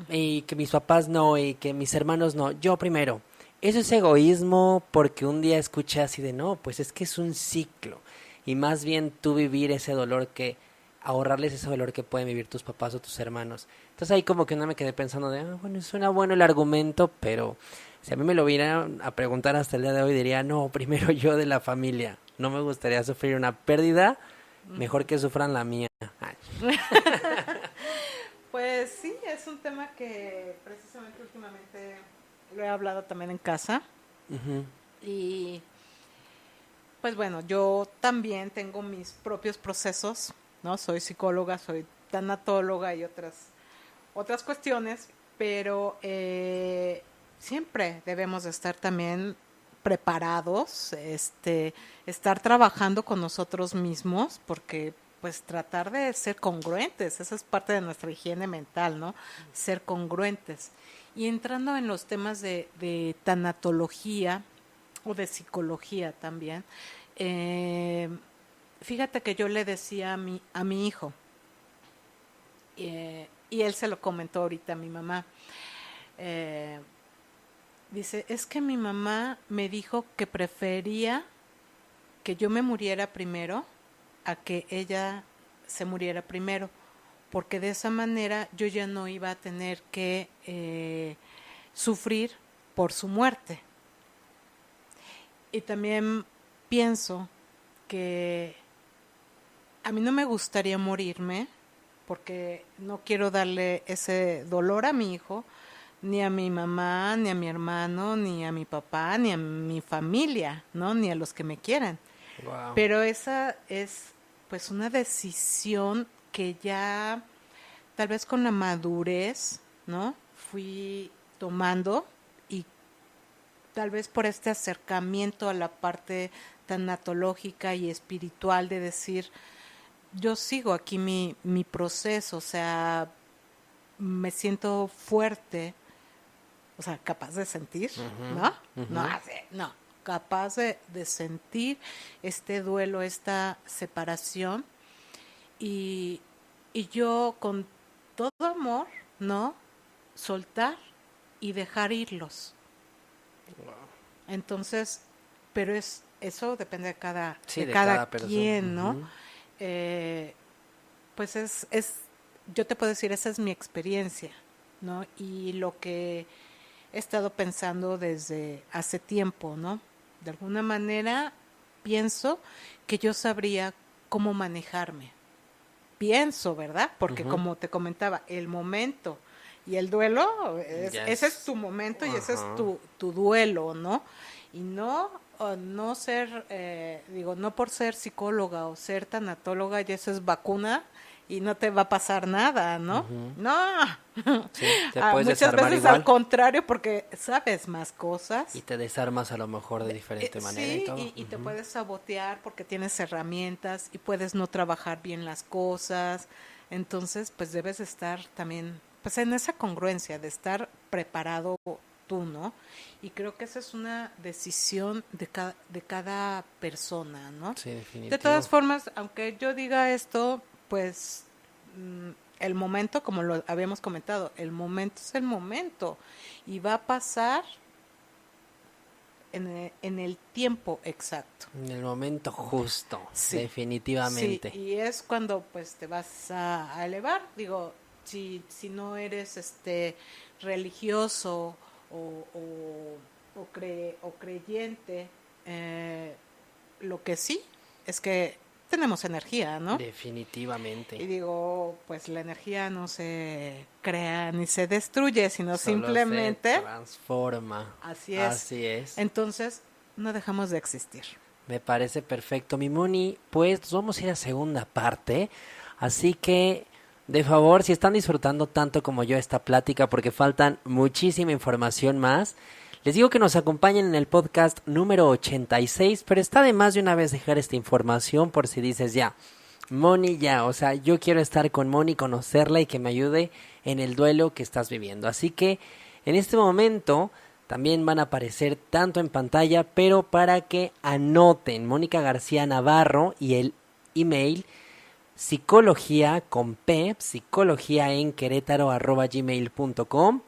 y que mis papás no, y que mis hermanos no, yo primero. Eso es egoísmo porque un día escuché así de, no, pues es que es un ciclo, y más bien tú vivir ese dolor ahorrarles ese dolor que pueden vivir tus papás o tus hermanos. Entonces ahí como que no me quedé pensando de, bueno, suena bueno el argumento, pero si a mí me lo vieran a preguntar hasta el día de hoy, diría, no, primero yo de la familia. No me gustaría sufrir una pérdida, mejor que sufran la mía. Pues sí, es un tema que precisamente últimamente lo he hablado también en casa. Y pues bueno, yo también tengo mis propios procesos, ¿no? Soy psicóloga, soy tanatóloga y otras cuestiones, pero siempre debemos de estar también preparados, estar trabajando con nosotros mismos, porque pues tratar de ser congruentes, esa es parte de nuestra higiene mental, ¿no? Ser congruentes. Y entrando en los temas de tanatología o de psicología también, fíjate que yo le decía a mi hijo, Y él se lo comentó ahorita a mi mamá. Dice, es que mi mamá me dijo que prefería que yo me muriera primero a que ella se muriera primero, porque de esa manera yo ya no iba a tener que sufrir por su muerte. Y también pienso que a mí no me gustaría morirme, porque no quiero darle ese dolor a mi hijo, ni a mi mamá, ni a mi hermano, ni a mi papá, ni a mi familia, ¿no? Ni a los que me quieran. Wow. Pero esa es pues una decisión que ya tal vez con la madurez, ¿no? Fui tomando, y tal vez por este acercamiento a la parte tanatológica y espiritual de decir, yo sigo aquí mi proceso, o sea, me siento fuerte, o sea, capaz de sentir, ¿no? No, capaz de sentir este duelo, esta separación, y yo con todo amor, ¿no? Soltar y dejar irlos. Wow. Entonces, pero eso depende de cada persona. quien, ¿no? Pues yo te puedo decir, esa es mi experiencia, ¿no? Y lo que he estado pensando desde hace tiempo, ¿no? De alguna manera pienso que yo sabría cómo manejarme. Pienso, ¿verdad? Porque como te comentaba, el momento y el duelo, ese es tu momento y ese es tu duelo, ¿no? Y no ser, no por ser psicóloga o ser tanatóloga, ya eso es vacuna y no te va a pasar nada, ¿no? No. Sí, te puedes muchas desarmar veces igual. al contrario, porque sabes más cosas. Y te desarmas a lo mejor de diferente manera sí, y todo. Y te puedes sabotear porque tienes herramientas y puedes no trabajar bien las cosas. Entonces, pues debes estar también, pues en esa congruencia de estar preparado tú, ¿no? Y creo que esa es una decisión de cada persona, ¿no? Sí, definitivo. De todas formas, aunque yo diga esto, pues el momento, como lo habíamos comentado, el momento es el momento y va a pasar en el tiempo exacto. En el momento justo, Sí. definitivamente. Sí, y es cuando pues te vas a elevar. Digo, si no eres religioso o creyente, lo que sí es que tenemos energía, ¿no? Definitivamente. Y digo, pues la energía no se crea ni se destruye, sino Solo simplemente se transforma. Así es. Así es. Entonces, no dejamos de existir. Me parece perfecto, mi Moni. Pues nos vamos a ir a segunda parte. Así que, de favor, si están disfrutando tanto como yo esta plática, porque faltan muchísima información más, les digo que nos acompañen en el podcast número 86, pero está de más de una vez dejar esta información por si dices ya, Moni ya, o sea, yo quiero estar con Moni, conocerla y que me ayude en el duelo que estás viviendo. Así que en este momento también van a aparecer tanto en pantalla, pero para que anoten Mónica García Navarro y el email psicología con P, psicología en Querétaro @gmail.com.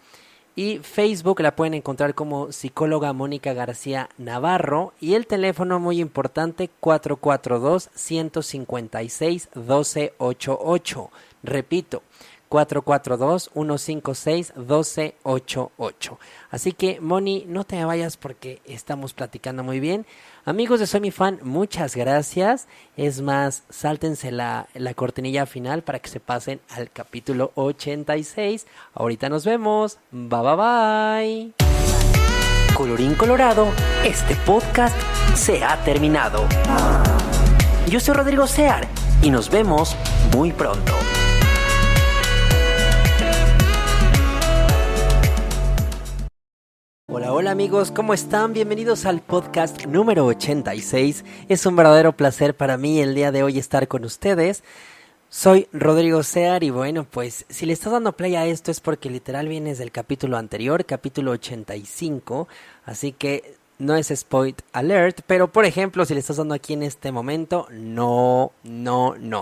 Y Facebook la pueden encontrar como psicóloga Mónica García Navarro. Y el teléfono muy importante, 442-156-1288. Repito, 442-156-1288. Así que, Moni, no te vayas porque estamos platicando muy bien. Amigos de Soy Mi Fan, muchas gracias. Es más, sáltense la cortinilla final para que se pasen al capítulo 86. Ahorita nos vemos. Bye, bye, bye. Colorín colorado, este podcast se ha terminado. Yo soy Rodrigo Sear y nos vemos muy pronto. Hola, hola amigos, ¿cómo están? Bienvenidos al podcast número 86. Es un verdadero placer para mí el día de hoy estar con ustedes. Soy Rodrigo Sear y bueno, pues si le estás dando play a esto es porque literal vienes del capítulo anterior, capítulo 85, así que no es spoiler alert, pero por ejemplo, si le estás dando aquí en este momento, no,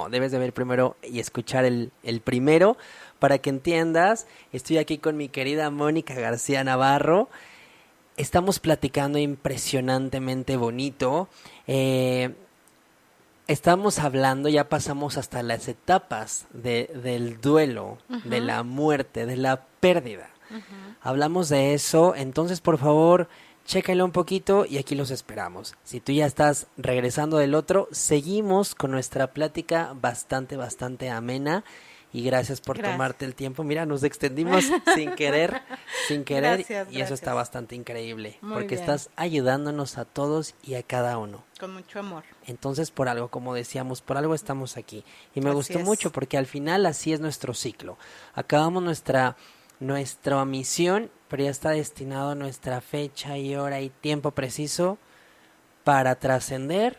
debes de ver primero y escuchar el primero, para que entiendas, estoy aquí con mi querida Mónica García Navarro. Estamos platicando impresionantemente bonito. Estamos hablando, ya pasamos hasta las etapas del duelo, de la muerte, de la pérdida. Hablamos de eso, entonces por favor, chécalo un poquito y aquí los esperamos. Si tú ya estás regresando del otro, seguimos con nuestra plática bastante amena. Y gracias por tomarte el tiempo. Mira, nos extendimos sin querer. Gracias, y eso está bastante increíble. Muy porque bien. estás ayudándonos a todos y a cada uno. Con mucho amor. Entonces, por algo, como decíamos, por algo estamos aquí. Y me Así gustó es. mucho porque al final así es nuestro ciclo. Acabamos nuestra misión, pero ya está destinado nuestra fecha y hora y tiempo preciso para trascender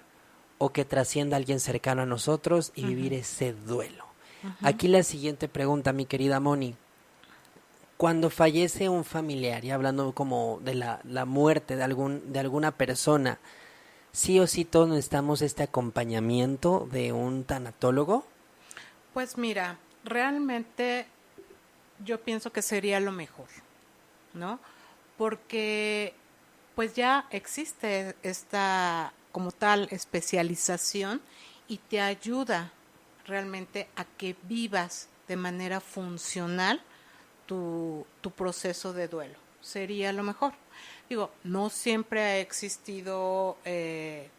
o que trascienda a alguien cercano a nosotros y vivir ese duelo. Aquí la siguiente pregunta, mi querida Moni. Cuando fallece un familiar, y hablando como de la muerte de alguna persona, ¿sí o sí todos necesitamos este acompañamiento de un tanatólogo? Pues mira, realmente yo pienso que sería lo mejor, ¿no? Porque pues ya existe esta como tal especialización y te ayuda realmente a que vivas de manera funcional tu proceso de duelo. Sería lo mejor. Digo, no siempre ha existido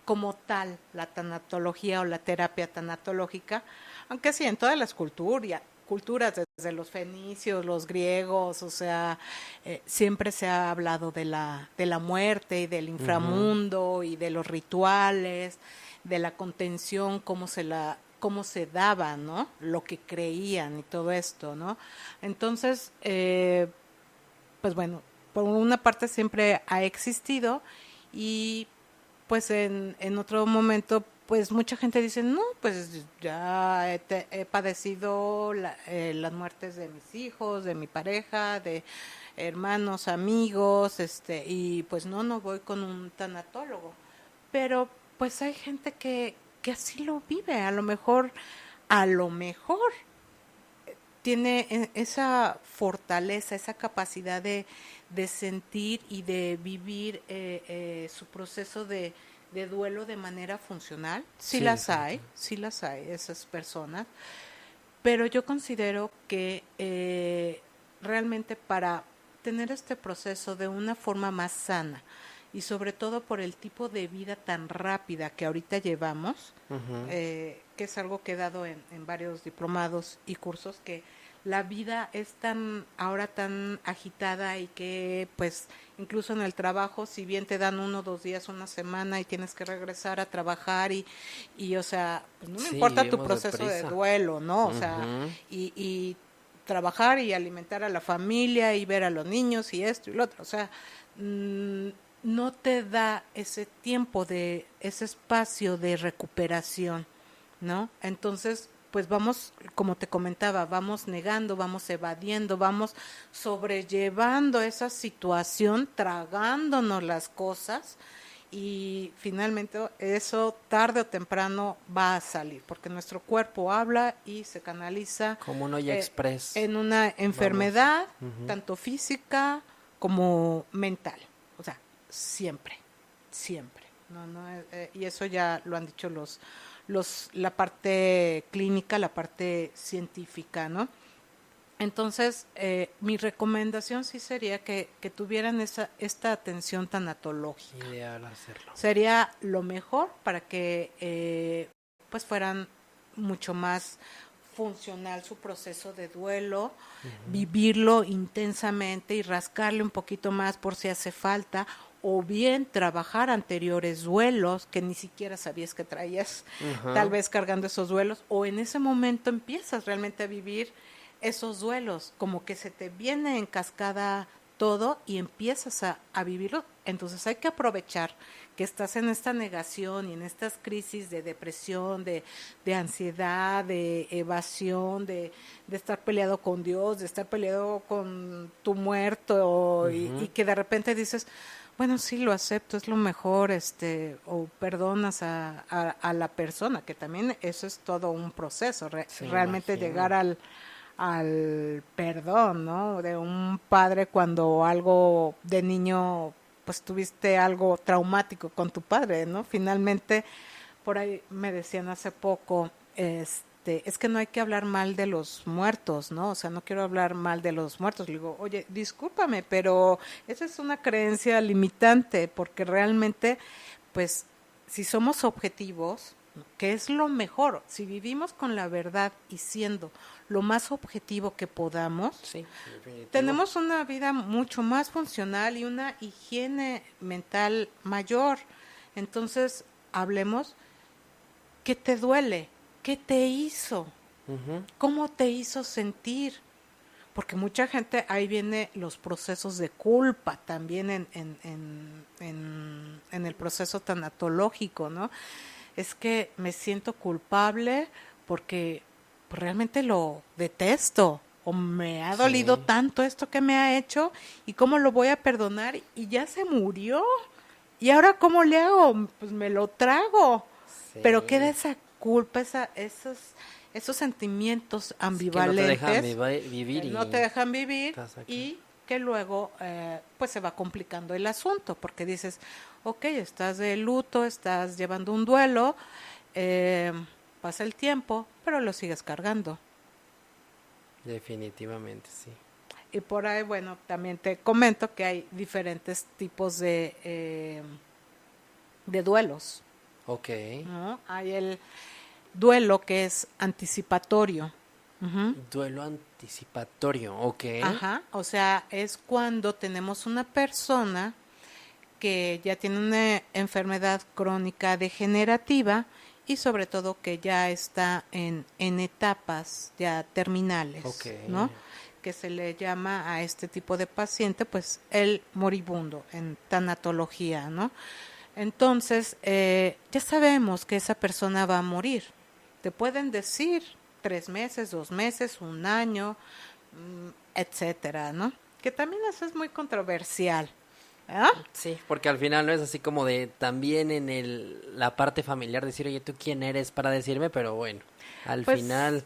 como tal la tanatología o la terapia tanatológica, aunque sí, en todas las culturas, desde los fenicios, los griegos, o sea, siempre se ha hablado de la muerte y del inframundo y de los rituales, de la contención, cómo se daba, ¿no? Lo que creían y todo esto, ¿no? Entonces, pues bueno, por una parte siempre ha existido y pues en otro momento, pues mucha gente dice, no, pues ya he padecido las muertes de mis hijos, de mi pareja, de hermanos, amigos, y pues no voy con un tanatólogo. Pero pues hay gente que así lo vive, a lo mejor tiene esa fortaleza, esa capacidad de sentir y de vivir su proceso de duelo de manera funcional. Sí las hay esas personas, pero yo considero que realmente para tener este proceso de una forma más sana, y sobre todo por el tipo de vida tan rápida que ahorita llevamos, que es algo que he dado en varios diplomados y cursos, que la vida es ahora tan agitada y que pues incluso en el trabajo, si bien te dan 1 o 2 días, una semana y tienes que regresar a trabajar y o sea, pues no me importa tu proceso de duelo, ¿no? O sea, y trabajar y alimentar a la familia y ver a los niños y esto y lo otro, o sea, no te da ese tiempo, ese espacio de recuperación, ¿no? Entonces, pues vamos, como te comentaba, vamos negando, vamos evadiendo, vamos sobrellevando esa situación, tragándonos las cosas, y finalmente eso tarde o temprano va a salir, porque nuestro cuerpo habla y se canaliza como un olla express en una enfermedad, tanto física como mental. O sea, siempre, y eso ya lo han dicho la parte clínica, la parte científica, ¿no? Entonces, mi recomendación sí sería que tuvieran esta atención tanatológica. Ideal hacerlo. Sería lo mejor para que pues fueran mucho más funcional su proceso de duelo, vivirlo intensamente y rascarle un poquito más por si hace falta, o bien trabajar anteriores duelos que ni siquiera sabías que traías, tal vez cargando esos duelos, o en ese momento empiezas realmente a vivir esos duelos, como que se te viene en cascada todo y empiezas a vivirlo. Entonces hay que aprovechar que estás en esta negación y en estas crisis de depresión, de ansiedad, de evasión, de estar peleado con Dios, de estar peleado con tu muerto, y que de repente dices, bueno, sí, lo acepto, es lo mejor, o perdonas a la persona, que también eso es todo un proceso, realmente llegar al perdón, ¿no? De un padre cuando algo de niño, pues tuviste algo traumático con tu padre, ¿no? Finalmente, por ahí me decían hace poco, es que no hay que hablar mal de los muertos, ¿no? O sea, no quiero hablar mal de los muertos. Le digo, oye, discúlpame, pero esa es una creencia limitante, porque realmente, pues, si somos objetivos, que es lo mejor, si vivimos con la verdad y siendo lo más objetivo que podamos, Sí, definitivo. tenemos una vida mucho más funcional y una higiene mental mayor. Entonces, hablemos, ¿qué te duele? ¿Qué te hizo? Ujú. ¿Cómo te hizo sentir? Porque mucha gente, ahí viene los procesos de culpa también en el proceso tanatológico, ¿no? Es que me siento culpable porque pues, realmente lo detesto o me ha dolido Sí. tanto esto que me ha hecho y cómo lo voy a perdonar y ya se murió. ¿Y ahora cómo le hago? Pues me lo trago. Sí. Pero queda esa culpa, esos sentimientos Sí, que no te ambivalentes dejan vivir que y no te dejan vivir estás acá. y que luego pues se va complicando el asunto porque dices, ok, estás de luto, estás llevando un duelo, pasa el tiempo, pero lo sigues cargando. Definitivamente, sí. Y por ahí, bueno, también te comento que hay diferentes tipos de duelos, Ok. ¿no? Hay el duelo que es anticipatorio. Ujú. Duelo anticipatorio, ok. Ajá, o sea, es cuando tenemos una persona que ya tiene una enfermedad crónica degenerativa y sobre todo que ya está en etapas ya terminales, Ok. ¿no? Que se le llama a este tipo de paciente pues el moribundo en tanatología, ¿no? Entonces, ya sabemos que esa persona va a morir. Te pueden decir 3 meses, 2 meses, 1 año, etcétera, ¿no? Que también eso es muy controversial. ¿Ah? Sí, porque al final no es así como de también en la parte familiar decir, oye, ¿tú quién eres para decirme? Pero bueno, al Pues final,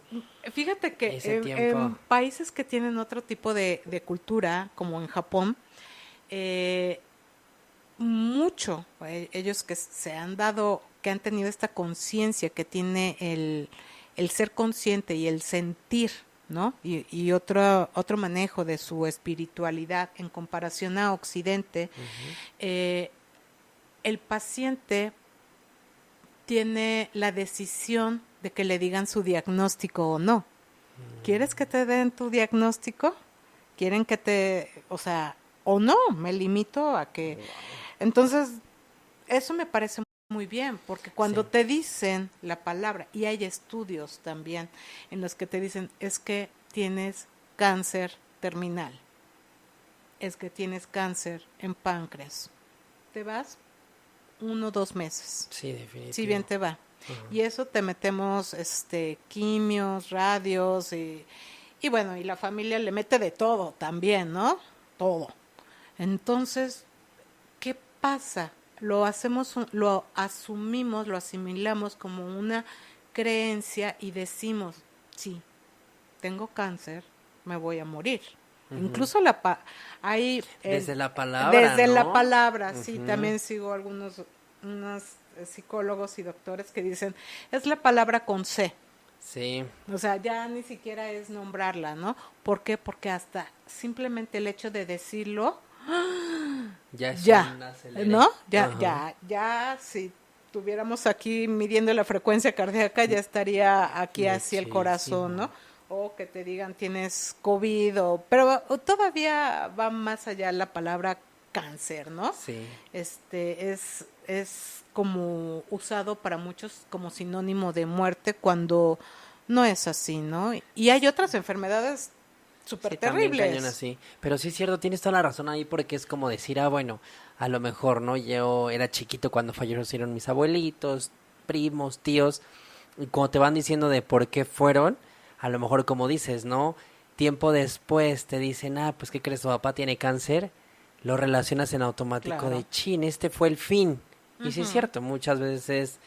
fíjate que ese en tiempo, países que tienen otro tipo de cultura, como en Japón, ellos que se han dado, que han tenido esta conciencia que tiene el ser consciente y el sentir, ¿no? Y otro manejo de su espiritualidad en comparación a Occidente, eh, el paciente tiene la decisión de que le digan su diagnóstico o no. ¿Quieres que te den tu diagnóstico? ¿Quieren que o sea, o no? Me limito a que... Entonces, eso me parece muy bien, porque cuando Sí. te dicen la palabra, y hay estudios también en los que te dicen, es que tienes cáncer terminal, es que tienes cáncer en páncreas, te vas 1 o 2 meses, sí, definitivo. si bien te va. Y eso te metemos quimios, radios y bueno, y la familia le mete de todo también, ¿no? Todo. Entonces, ¿qué pasa? Lo asumimos, lo asimilamos como una creencia y decimos, sí, tengo cáncer, me voy a morir. Incluso hay Desde la palabra, desde la ¿no? palabra, sí, Ujú. también sigo unos psicólogos y doctores que dicen, es la palabra con C. Sí, O sea, ya ni siquiera es nombrarla, ¿no? ¿Por qué? Porque hasta simplemente el hecho de decirlo, ya es ya, un acelere. ¿no? Ya, Ajá. si tuviéramos aquí midiendo la frecuencia cardíaca, ya estaría aquí así el corazón, ¿no? O que te digan tienes COVID, pero todavía va más allá la palabra cáncer, ¿no? Sí. Es como usado para muchos como sinónimo de muerte cuando no es así, ¿no? Y hay otras enfermedades súper Sí, también cañón terribles. así. Pero sí es cierto, tienes toda la razón ahí porque es como decir, ah, bueno, a lo mejor, ¿no? Yo era chiquito cuando fallecieron mis abuelitos, primos, tíos, y como te van diciendo de por qué fueron, a lo mejor como dices, ¿no? Tiempo después te dicen, ah, pues ¿qué crees? Tu papá tiene cáncer, lo relacionas en automático Claro. de, chin, este fue el fin. Y sí es cierto, muchas veces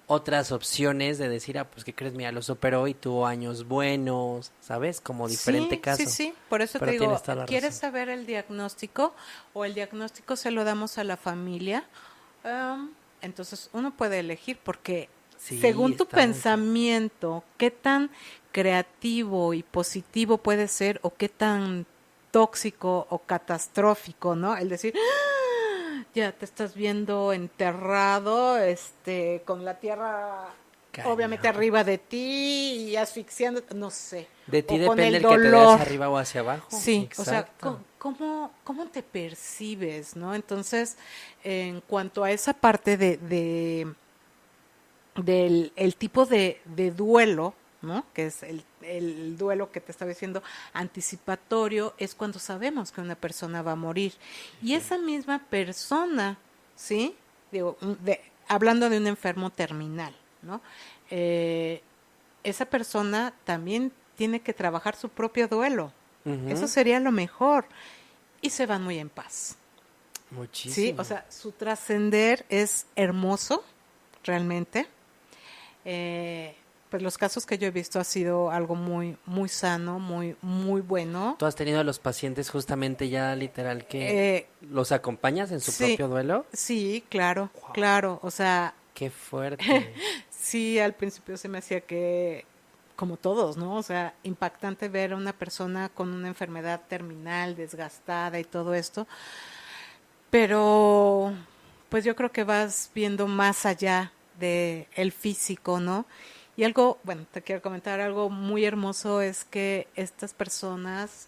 otras opciones de decir, pues ¿qué crees? Mira, lo superó y tuvo años buenos, ¿sabes? Como diferente caso. Sí, por eso Pero te digo, tienes toda la ¿quieres razón. saber el diagnóstico o el diagnóstico se lo damos a la familia? Entonces uno puede elegir porque Sí, según tu está muy cañón. pensamiento, qué tan creativo y positivo puede ser o qué tan tóxico o catastrófico, ¿no? El decir, ya te estás viendo enterrado, con la tierra obviamente Cañón. arriba de ti y asfixiando, no sé, De ti o con depende el el que te dé dolor. hacia arriba o hacia abajo. Sí, o sea, Exacto. ¿cómo te percibes, no? Entonces, en cuanto a esa parte del el tipo de duelo, ¿no? Que es el duelo que te estaba diciendo anticipatorio, es cuando sabemos que una persona va a morir. Y esa misma persona, ¿sí? Digo, hablando de un enfermo terminal, ¿no? Eh, esa persona también tiene que trabajar su propio duelo. Eso Ujú. sería lo mejor. Y se van muy en paz. Sí, o Muchísimo. sea, su trascender es hermoso, realmente. Pues los casos que yo he visto ha sido algo muy, muy sano, muy, muy bueno. ¿Tú has tenido a los pacientes justamente ya literal que Eh, los acompañas en su sí, propio duelo? sí, claro, claro. O sea, Qué fuerte. sí, al principio se me hacía que, como todos, ¿no? O sea, impactante ver a una persona con una enfermedad terminal, desgastada y todo esto. Pero, pues yo creo que vas viendo más allá de el físico, ¿no? Y algo, bueno, te quiero comentar algo muy hermoso es que estas personas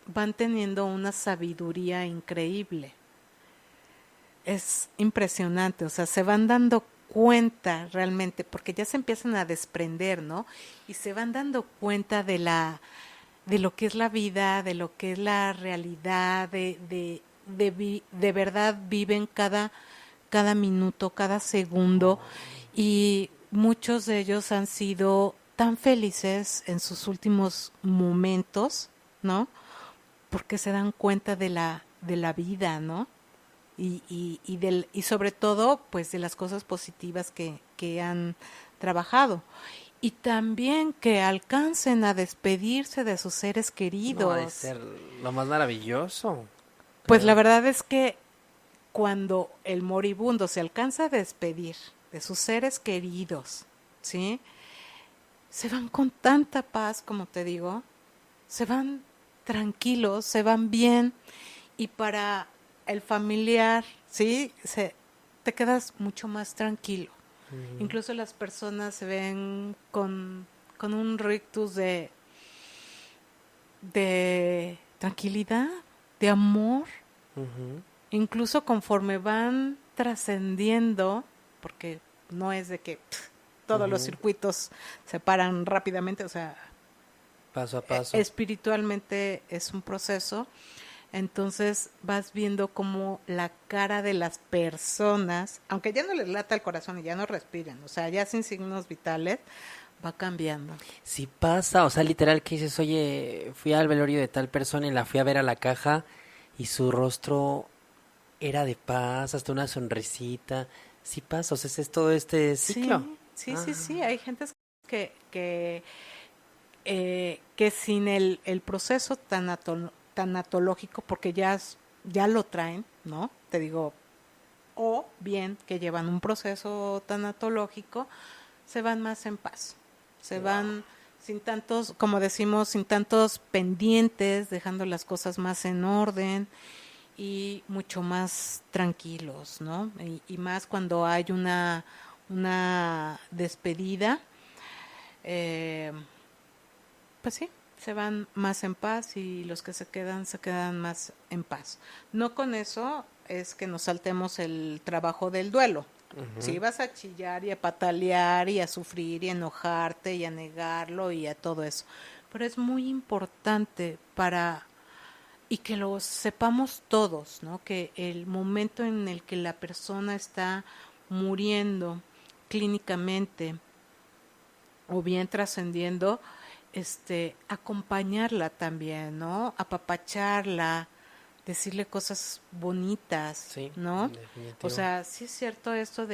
van teniendo una sabiduría increíble. Es impresionante, o sea, se van dando cuenta realmente, porque ya se empiezan a desprender, ¿no? Y se van dando cuenta de lo que es la vida, de lo que es la realidad, de verdad viven cada minuto, cada segundo, y muchos de ellos han sido tan felices en sus últimos momentos, ¿no? Porque se dan cuenta de la vida, ¿no? Y sobre todo, pues de las cosas positivas que han trabajado. Y también que alcancen a despedirse de sus seres No, ha de queridos. ser lo más maravilloso, Pues la creo. verdad es que cuando el moribundo se alcanza a despedir de sus seres queridos, ¿sí? Se van con tanta paz, como te digo, se van tranquilos, se van bien y para el familiar, ¿sí? Te quedas mucho más tranquilo. Incluso las personas se ven con un rictus de tranquilidad, de amor, Ujú, incluso conforme van trascendiendo, porque no es de que todos los ujú. circuitos se paran rápidamente, o sea, Paso a paso. espiritualmente es un proceso, entonces vas viendo como la cara de las personas, aunque ya no les lata el corazón y ya no respiran, o sea, ya sin signos vitales, va cambiando. Sí pasa, o sea, literal que dices, oye, fui al velorio de tal persona y la fui a ver a la caja y su rostro era de paz, hasta una sonrisita. Sí pasa, o sea, ese es todo este ciclo. Sí, Ah, hay gentes que sin el proceso tanatológico, porque ya lo traen, ¿no? Te digo, o bien que llevan un proceso tanatológico, se van más en paz, se van sin tantos, como decimos, sin tantos pendientes, dejando las cosas más en orden y mucho más tranquilos, ¿no? Y más cuando hay una despedida, eh, pues sí, se van más en paz y los que se quedan más en paz. No con eso es que nos saltemos el trabajo del duelo. Sí, vas a chillar y a patalear y a sufrir y a enojarte y a negarlo y a todo eso. Pero es muy importante y que lo sepamos todos, ¿no? Que el momento en el que la persona está muriendo clínicamente o bien trascendiendo, acompañarla también, ¿no? Apapacharla, decirle cosas bonitas, sí, ¿no? O definitivo. sea, sí es cierto esto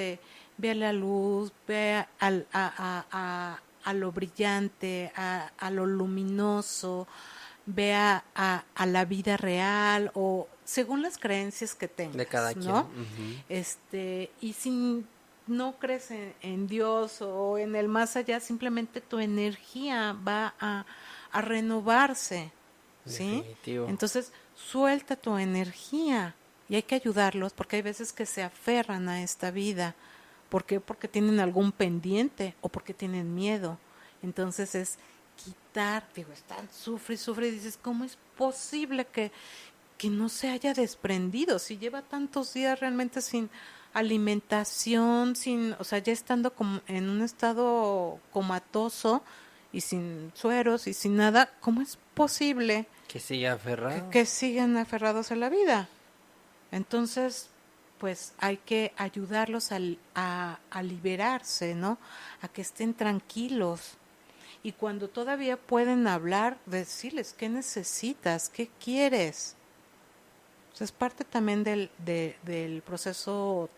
ve a la luz, ve a lo brillante, a lo luminoso, ve a la vida real o según las creencias que tengas, De cada quien. ¿no? Ujú. Y si no crees en Dios o en el más allá, simplemente tu energía va a renovarse, ¿sí? Definitivo. Entonces, suelta tu energía y hay que ayudarlos porque hay veces que se aferran a esta vida. ¿Por qué? Porque tienen algún pendiente o porque tienen miedo. Entonces es quitar, digo, están, sufre y sufre y dices, ¿cómo es posible que no se haya desprendido? Si lleva tantos días realmente sin alimentación, sin, o sea, ya estando como en un estado comatoso y sin sueros y sin nada, ¿cómo es posible Que sigue aferrado. que sigan aferrados a la vida? Entonces, pues hay que ayudarlos a liberarse, ¿no? A que estén tranquilos. Y cuando todavía pueden hablar, decirles qué necesitas, qué quieres. O sea, es parte también del proceso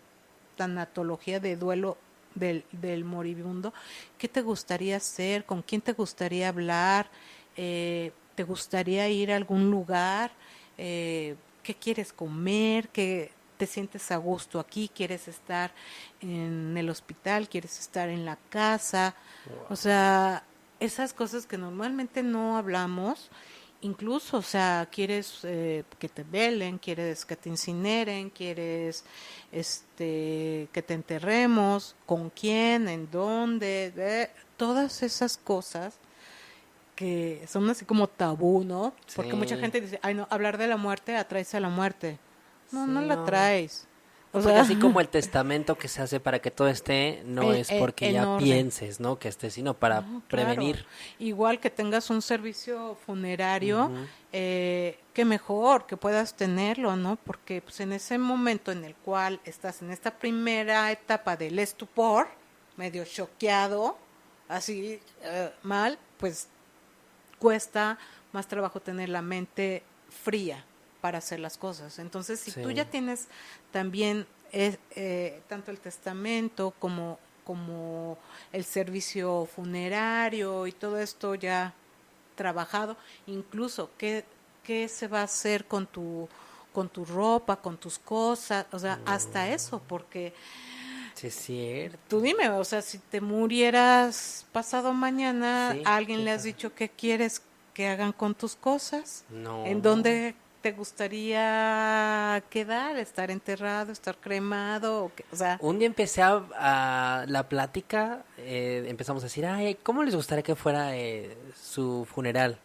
tanatología de duelo del moribundo. ¿Qué te gustaría hacer? ¿Con quién te gustaría hablar? ¿Te gustaría ir a algún lugar? ¿Qué quieres comer? ¿Qué te sientes a gusto aquí? ¿Quieres estar en el hospital? ¿Quieres estar en la casa? O sea, esas cosas que normalmente no hablamos, incluso, o sea, quieres que te velen, quieres que te incineren, quieres que te enterremos, con quién, en dónde, todas esas cosas que son así como tabú, ¿no? Porque mucha Sí. gente dice, ay no, hablar de la muerte atraes a la muerte. No, Sí, no la no. traes. No, O porque sea, así como el testamento que se hace para que todo esté, no es porque en ya orden. pienses, ¿no? Que esté, sino para No, claro. prevenir. Igual que tengas un servicio funerario, Ujú. qué mejor que puedas tenerlo, ¿no? Porque pues en ese momento en el cual estás en esta primera etapa del estupor, medio choqueado, así mal, pues cuesta más trabajo tener la mente fría para hacer las cosas. Entonces, si tú ya Sí. tienes también tanto el testamento como el servicio funerario y todo esto ya trabajado, incluso qué se va a hacer con tu ropa, con tus cosas, o sea, hasta eso, porque Sí, es cierto. tú dime, o sea, si te murieras pasado mañana, Sí, ¿a alguien ¿qué le has pasa? dicho qué quieres que hagan con tus cosas? ¿En No. dónde te gustaría quedar? ¿Estar enterrado, estar cremado? O sea, Un día empecé a la plática, empezamos a decir, ay, ¿cómo les gustaría que fuera su funeral?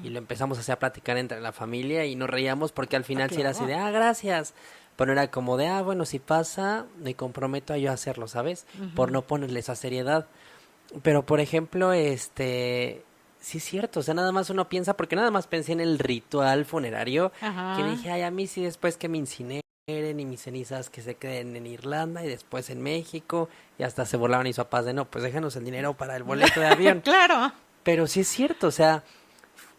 Y lo empezamos así a platicar entre la familia y nos reíamos porque al final sí era así claro. de, ah, gracias. Pero era como de, ah, bueno, si pasa, me comprometo a yo hacerlo, ¿sabes? Por no ponerle esa seriedad. Pero, por ejemplo, sí es cierto, o sea, nada más uno piensa, porque nada más pensé en el ritual funerario, que Ajá. dije, ay, a mí sí después que me incineren y mis cenizas que se queden en Irlanda y después en México, y hasta se burlaban mis papás de, no, pues déjanos el dinero para el boleto de avión. Claro. Pero sí es cierto, o sea,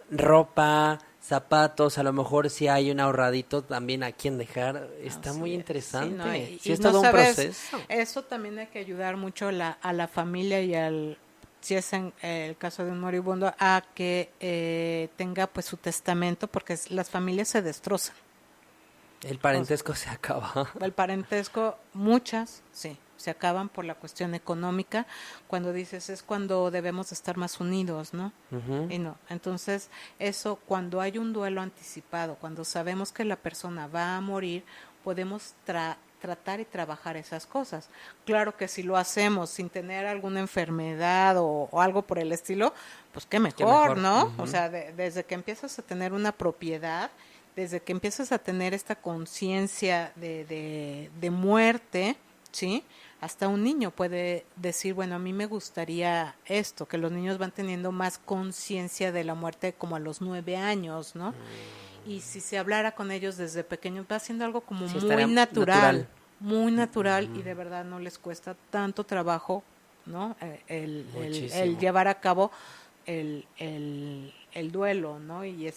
ropa, zapatos, a lo mejor si hay un ahorradito también a quien dejar, está muy Así es, sí, ¿no? interesante, sí Y es no todo un sabes, proceso. eso también hay que ayudar mucho a la familia y al, si es en el caso de un moribundo, a que tenga pues su testamento, porque las familias se destrozan. El O sea, parentesco se acaba. el parentesco, muchas, sí, se acaban por la cuestión económica. Cuando dices es cuando debemos estar más unidos, ¿no? Ujú. Y no, entonces eso cuando hay un duelo anticipado, cuando sabemos que la persona va a morir, podemos tratar y trabajar esas cosas. Claro que si lo hacemos sin tener alguna enfermedad o algo por el estilo, pues qué Qué mejor, mejor. ¿no? O Ujú. sea, desde que empiezas a tener una propiedad, desde que empiezas a tener esta conciencia de muerte, ¿sí? Hasta un niño puede decir, bueno, a mí me gustaría esto, que los niños van teniendo más conciencia de la muerte como a los 9 años, ¿no? Y si se hablara con ellos desde pequeños, va siendo algo como Sí, estaría natural. muy natural y de verdad no les cuesta tanto trabajo, ¿no? El Muchísimo. llevar a cabo el duelo, ¿no? Y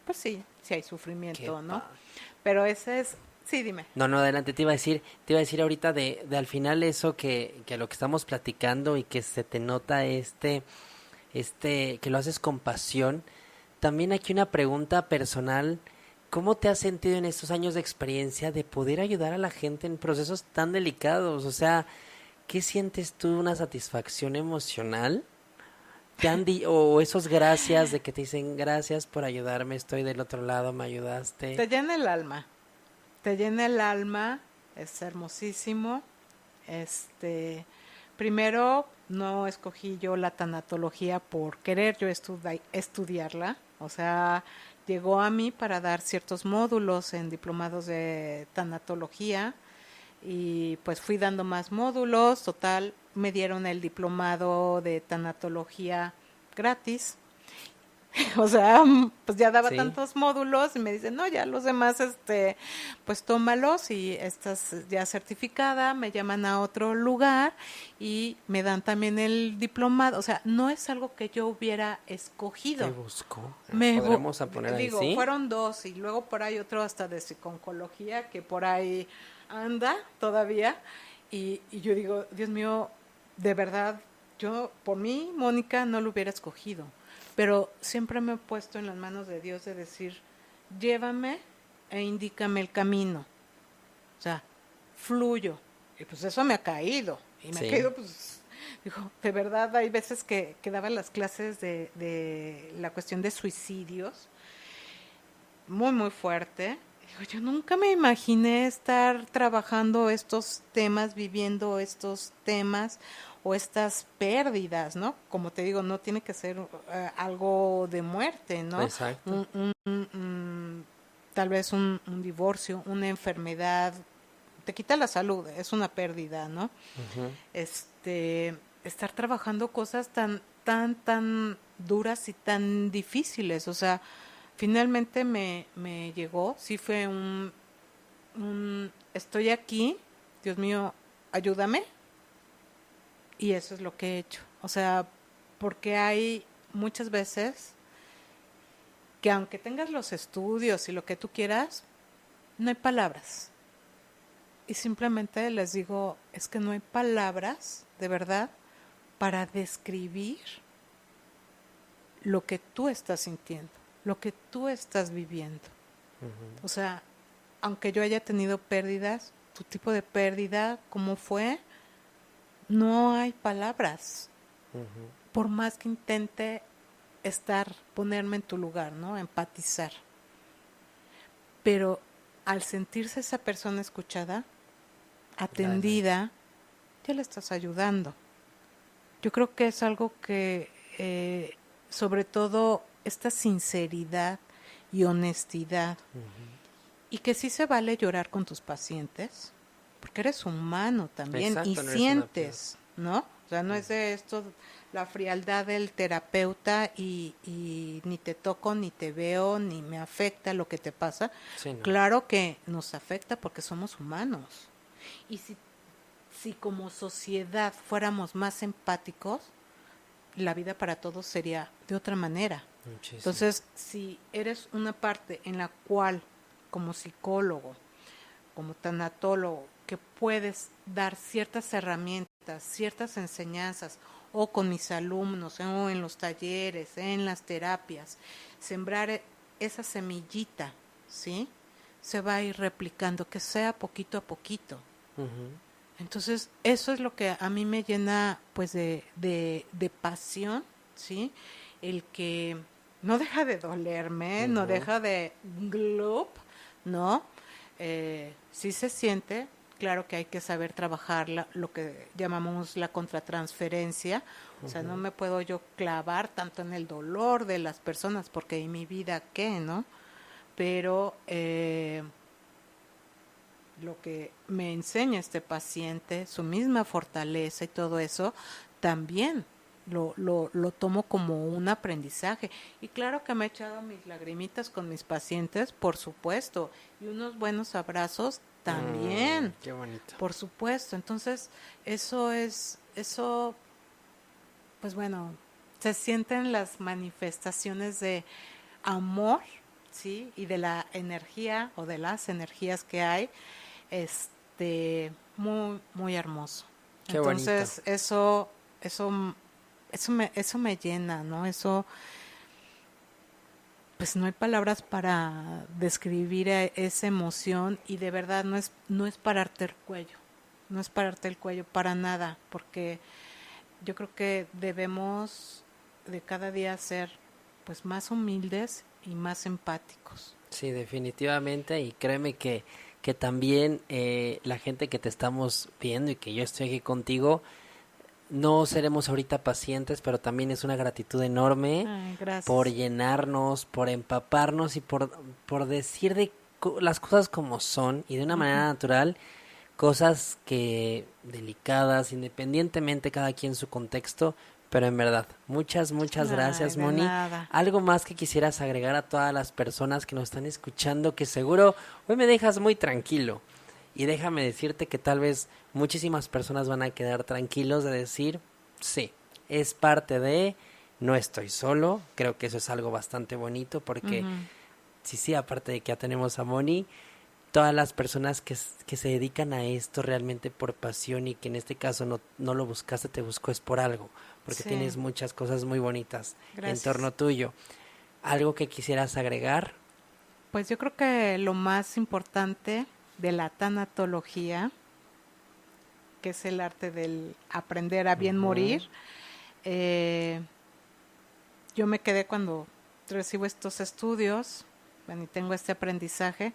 pues sí, sí hay Qué sufrimiento, ¿no? padre. Pero ese es Sí, dime. No, no, adelante, te iba a decir ahorita de al final eso que lo que estamos platicando y que se te nota que lo haces con pasión. También aquí una pregunta personal. ¿Cómo te has sentido en estos años de experiencia de poder ayudar a la gente en procesos tan delicados? O sea, ¿qué sientes tú? ¿Una satisfacción emocional? O esos gracias de que te dicen gracias por ayudarme, estoy del otro lado, me ayudaste? Te llena el alma. Te llena el alma. Es hermosísimo. Primero, no escogí yo la tanatología por querer yo estudiarla. O sea, llegó a mí para dar ciertos módulos en diplomados de tanatología y pues fui dando más módulos. Total, me dieron el diplomado de tanatología gratis. O sea, pues ya daba Sí, tantos módulos y me dicen, no, ya los demás, pues tómalos y estás ya certificada, me llaman a otro lugar y me dan también el diplomado. O sea, no es algo que yo hubiera escogido. te busco. Me bu- ¿Podremos a poner ahí, Digo, sí? fueron dos y luego por ahí otro hasta de psiconcología que por ahí anda todavía y yo digo, Dios mío, de verdad, yo por mí, Mónica, no lo hubiera escogido, pero siempre me he puesto en las manos de Dios de decir, llévame e indícame el camino, o sea, fluyo, y pues eso me ha caído, y me ha Sí. caído pues dijo, de verdad hay veces que daba las clases de la cuestión de suicidios, muy, muy fuerte. Digo, yo nunca me imaginé estar trabajando estos temas, viviendo estos temas o estas pérdidas, ¿no? Como te digo, no tiene que ser algo de muerte, ¿no? Exacto. Tal vez un divorcio, una enfermedad, te quita la salud, es una pérdida, ¿no? Ujú. Estar trabajando cosas tan duras y tan difíciles, o sea, finalmente me llegó, sí fue estoy aquí, Dios mío, ayúdame, y eso es lo que he hecho, o sea, porque hay muchas veces que aunque tengas los estudios y lo que tú quieras, no hay palabras, y simplemente les digo, es que no hay palabras, de verdad, para describir lo que tú estás sintiendo, lo que tú estás viviendo. O sea, aunque yo haya tenido pérdidas, tu tipo de pérdida, cómo fue, no hay palabras. Por más que intente ponerme en tu lugar, ¿no? Empatizar. Pero al sentirse esa persona escuchada, atendida, ya le estás ayudando. Yo creo que es algo que, sobre todo, esta sinceridad y honestidad, y que sí se vale llorar con tus pacientes, porque eres humano también y Exacto, no eres una piedra. sientes, ¿no? O sea, no es de esto, la frialdad del terapeuta y ni te toco, ni te veo, ni me afecta lo que te pasa. Sí, no. Claro que nos afecta porque somos humanos. Y si como sociedad fuéramos más empáticos, la vida para todos sería de otra manera. Muchísimo. Entonces, si eres una parte en la cual, como psicólogo, como tanatólogo, que puedes dar ciertas herramientas, ciertas enseñanzas, o con mis alumnos, o en los talleres, en las terapias, sembrar esa semillita, ¿sí? Se va a ir replicando, que sea poquito a poquito. Ujú. Entonces, eso es lo que a mí me llena, pues, de pasión, ¿sí? El que no deja de dolerme, no deja de glup, ¿no? Sí se siente, claro que hay que saber trabajar lo que llamamos la contratransferencia, o sea, no me puedo yo clavar tanto en el dolor de las personas, porque en mi vida, ¿qué, no? Pero lo que me enseña este paciente, su misma fortaleza y todo eso, también lo tomo como un aprendizaje. Y claro que me he echado mis lagrimitas con mis pacientes, por supuesto, y unos buenos abrazos también, Qué bonito. por supuesto. Entonces, pues bueno, se sienten las manifestaciones de amor, sí, y de la energía o de las energías que hay, muy, muy hermoso. Qué Entonces, bonito. eso me llena, ¿no? Eso, pues no hay palabras para describir esa emoción, y de verdad no es pararte el cuello, no es pararte el cuello para nada, porque yo creo que debemos de cada día ser pues más humildes y más empáticos. Sí, definitivamente, y créeme que también la gente que te estamos viendo y que yo estoy aquí contigo, no seremos ahorita pacientes, pero también es una gratitud enorme Ay, por gracias. llenarnos, por empaparnos y por decir las cosas como son y de una manera Ujú. natural, cosas que delicadas, independientemente cada quien su contexto, pero en verdad, muchas Ay, gracias, de Moni. nada. Algo más que quisieras agregar a todas las personas que nos están escuchando, que seguro hoy me dejas muy tranquilo. Y déjame decirte que tal vez muchísimas personas van a quedar tranquilos de decir, sí, es parte de, no estoy solo. Creo que eso es algo bastante bonito porque Ujú. sí, aparte de que ya tenemos a Moni, todas las personas que se dedican a esto realmente por pasión y que en este caso no lo buscaste, te buscó es por algo, porque Sí, tienes muchas cosas muy bonitas en gracias. torno tuyo. ¿Algo que quisieras agregar? Pues yo creo que lo más importante de la tanatología, que es el arte del aprender a bien Ujú. morir, eh, yo me quedé cuando recibo estos estudios, bueno, y tengo este aprendizaje,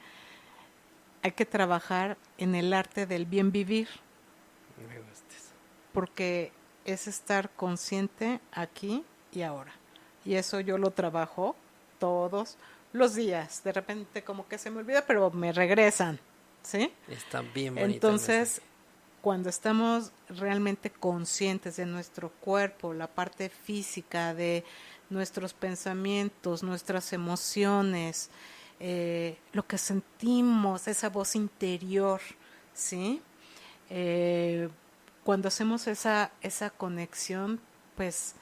hay que trabajar en el arte del bien vivir, Me gusta eso. porque es estar consciente aquí y ahora. Y eso yo lo trabajo todos los días. De repente como que se me olvida, pero me regresan, ¿sí? Está bien bonito el mensaje. Entonces, cuando estamos realmente conscientes de nuestro cuerpo, la parte física de nuestros pensamientos, nuestras emociones, lo que sentimos, esa voz interior, ¿sí? Eh, Cuando hacemos esa conexión, pues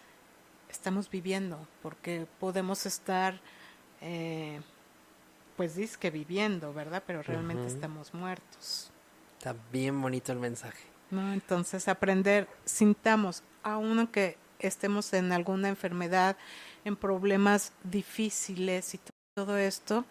estamos viviendo, porque podemos estar, eh, pues disque viviendo, ¿verdad? Pero realmente Ujú. estamos muertos, Está bien bonito el mensaje. ¿no? Entonces aprender, sintamos, aun que estemos en alguna enfermedad, en problemas difíciles y todo esto,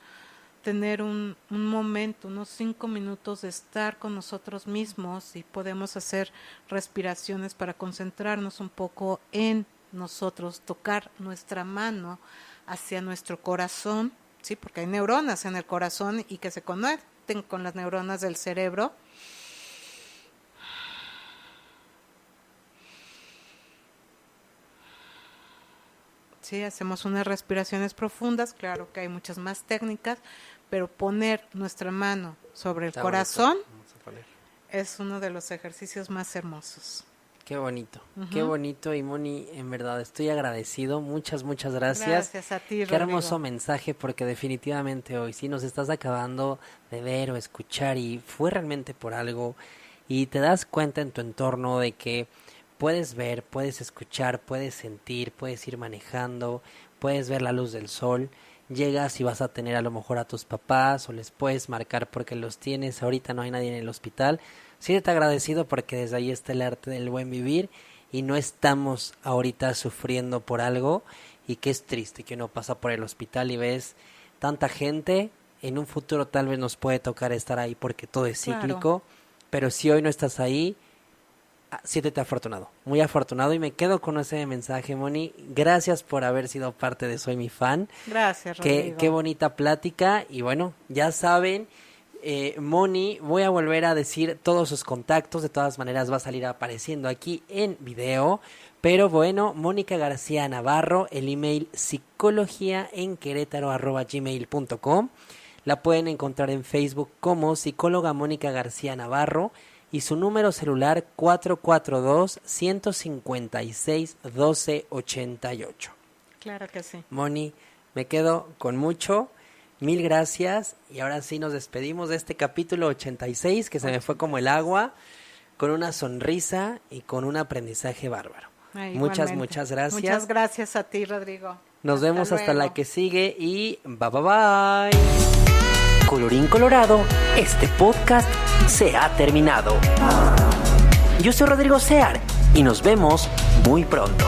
tener un momento, unos 5 minutos de estar con nosotros mismos, y podemos hacer respiraciones para concentrarnos un poco en nosotros, tocar nuestra mano hacia nuestro corazón, sí, porque hay neuronas en el corazón y que se conecten con las neuronas del cerebro. Sí, hacemos unas respiraciones profundas, claro que hay muchas más técnicas, pero poner nuestra mano sobre el Está bonito. corazón Vamos a poner. es uno de los ejercicios más hermosos. Qué bonito. Qué Ujú. bonito. Y Moni, en verdad estoy agradecido. Muchas gracias. Gracias a ti, Qué hermoso Rodrigo. mensaje porque definitivamente hoy sí nos estás acabando de ver o escuchar y fue realmente por algo y te das cuenta en tu entorno de que puedes ver, puedes escuchar, puedes sentir, puedes ir manejando, puedes ver la luz del sol, llegas y vas a tener a lo mejor a tus papás o les puedes marcar porque los tienes, ahorita no hay nadie en el hospital. Siéntete agradecido porque desde ahí está el arte del buen vivir y no estamos ahorita sufriendo por algo y que es triste que uno pasa por el hospital y ves tanta gente, en un futuro tal vez nos puede tocar estar ahí porque todo es Claro. cíclico, pero si hoy no estás ahí, siéntete afortunado, muy afortunado y me quedo con ese mensaje, Moni. Gracias por haber sido parte de Soy mi fan. Gracias, Qué Rodrigo. bonita plática y bueno, ya saben, Moni, voy a volver a decir todos sus contactos, de todas maneras va a salir apareciendo aquí en video, pero bueno, Mónica García Navarro, el email psicologiaenquerétaro@gmail.com, la pueden encontrar en Facebook como psicóloga Mónica García Navarro y su número celular 442-156-1288. Claro que sí. Moni, me quedo con mucho. Mil gracias. Y ahora sí nos despedimos de este capítulo 86 que se me fue como el 86. agua, con una sonrisa y con un aprendizaje bárbaro. Igualmente. Muchas Muchas gracias. gracias a ti, Rodrigo. Nos vemos hasta luego. la que sigue y bye bye bye. Colorín colorado, este podcast se ha terminado. Yo soy Rodrigo Sear y nos vemos muy pronto.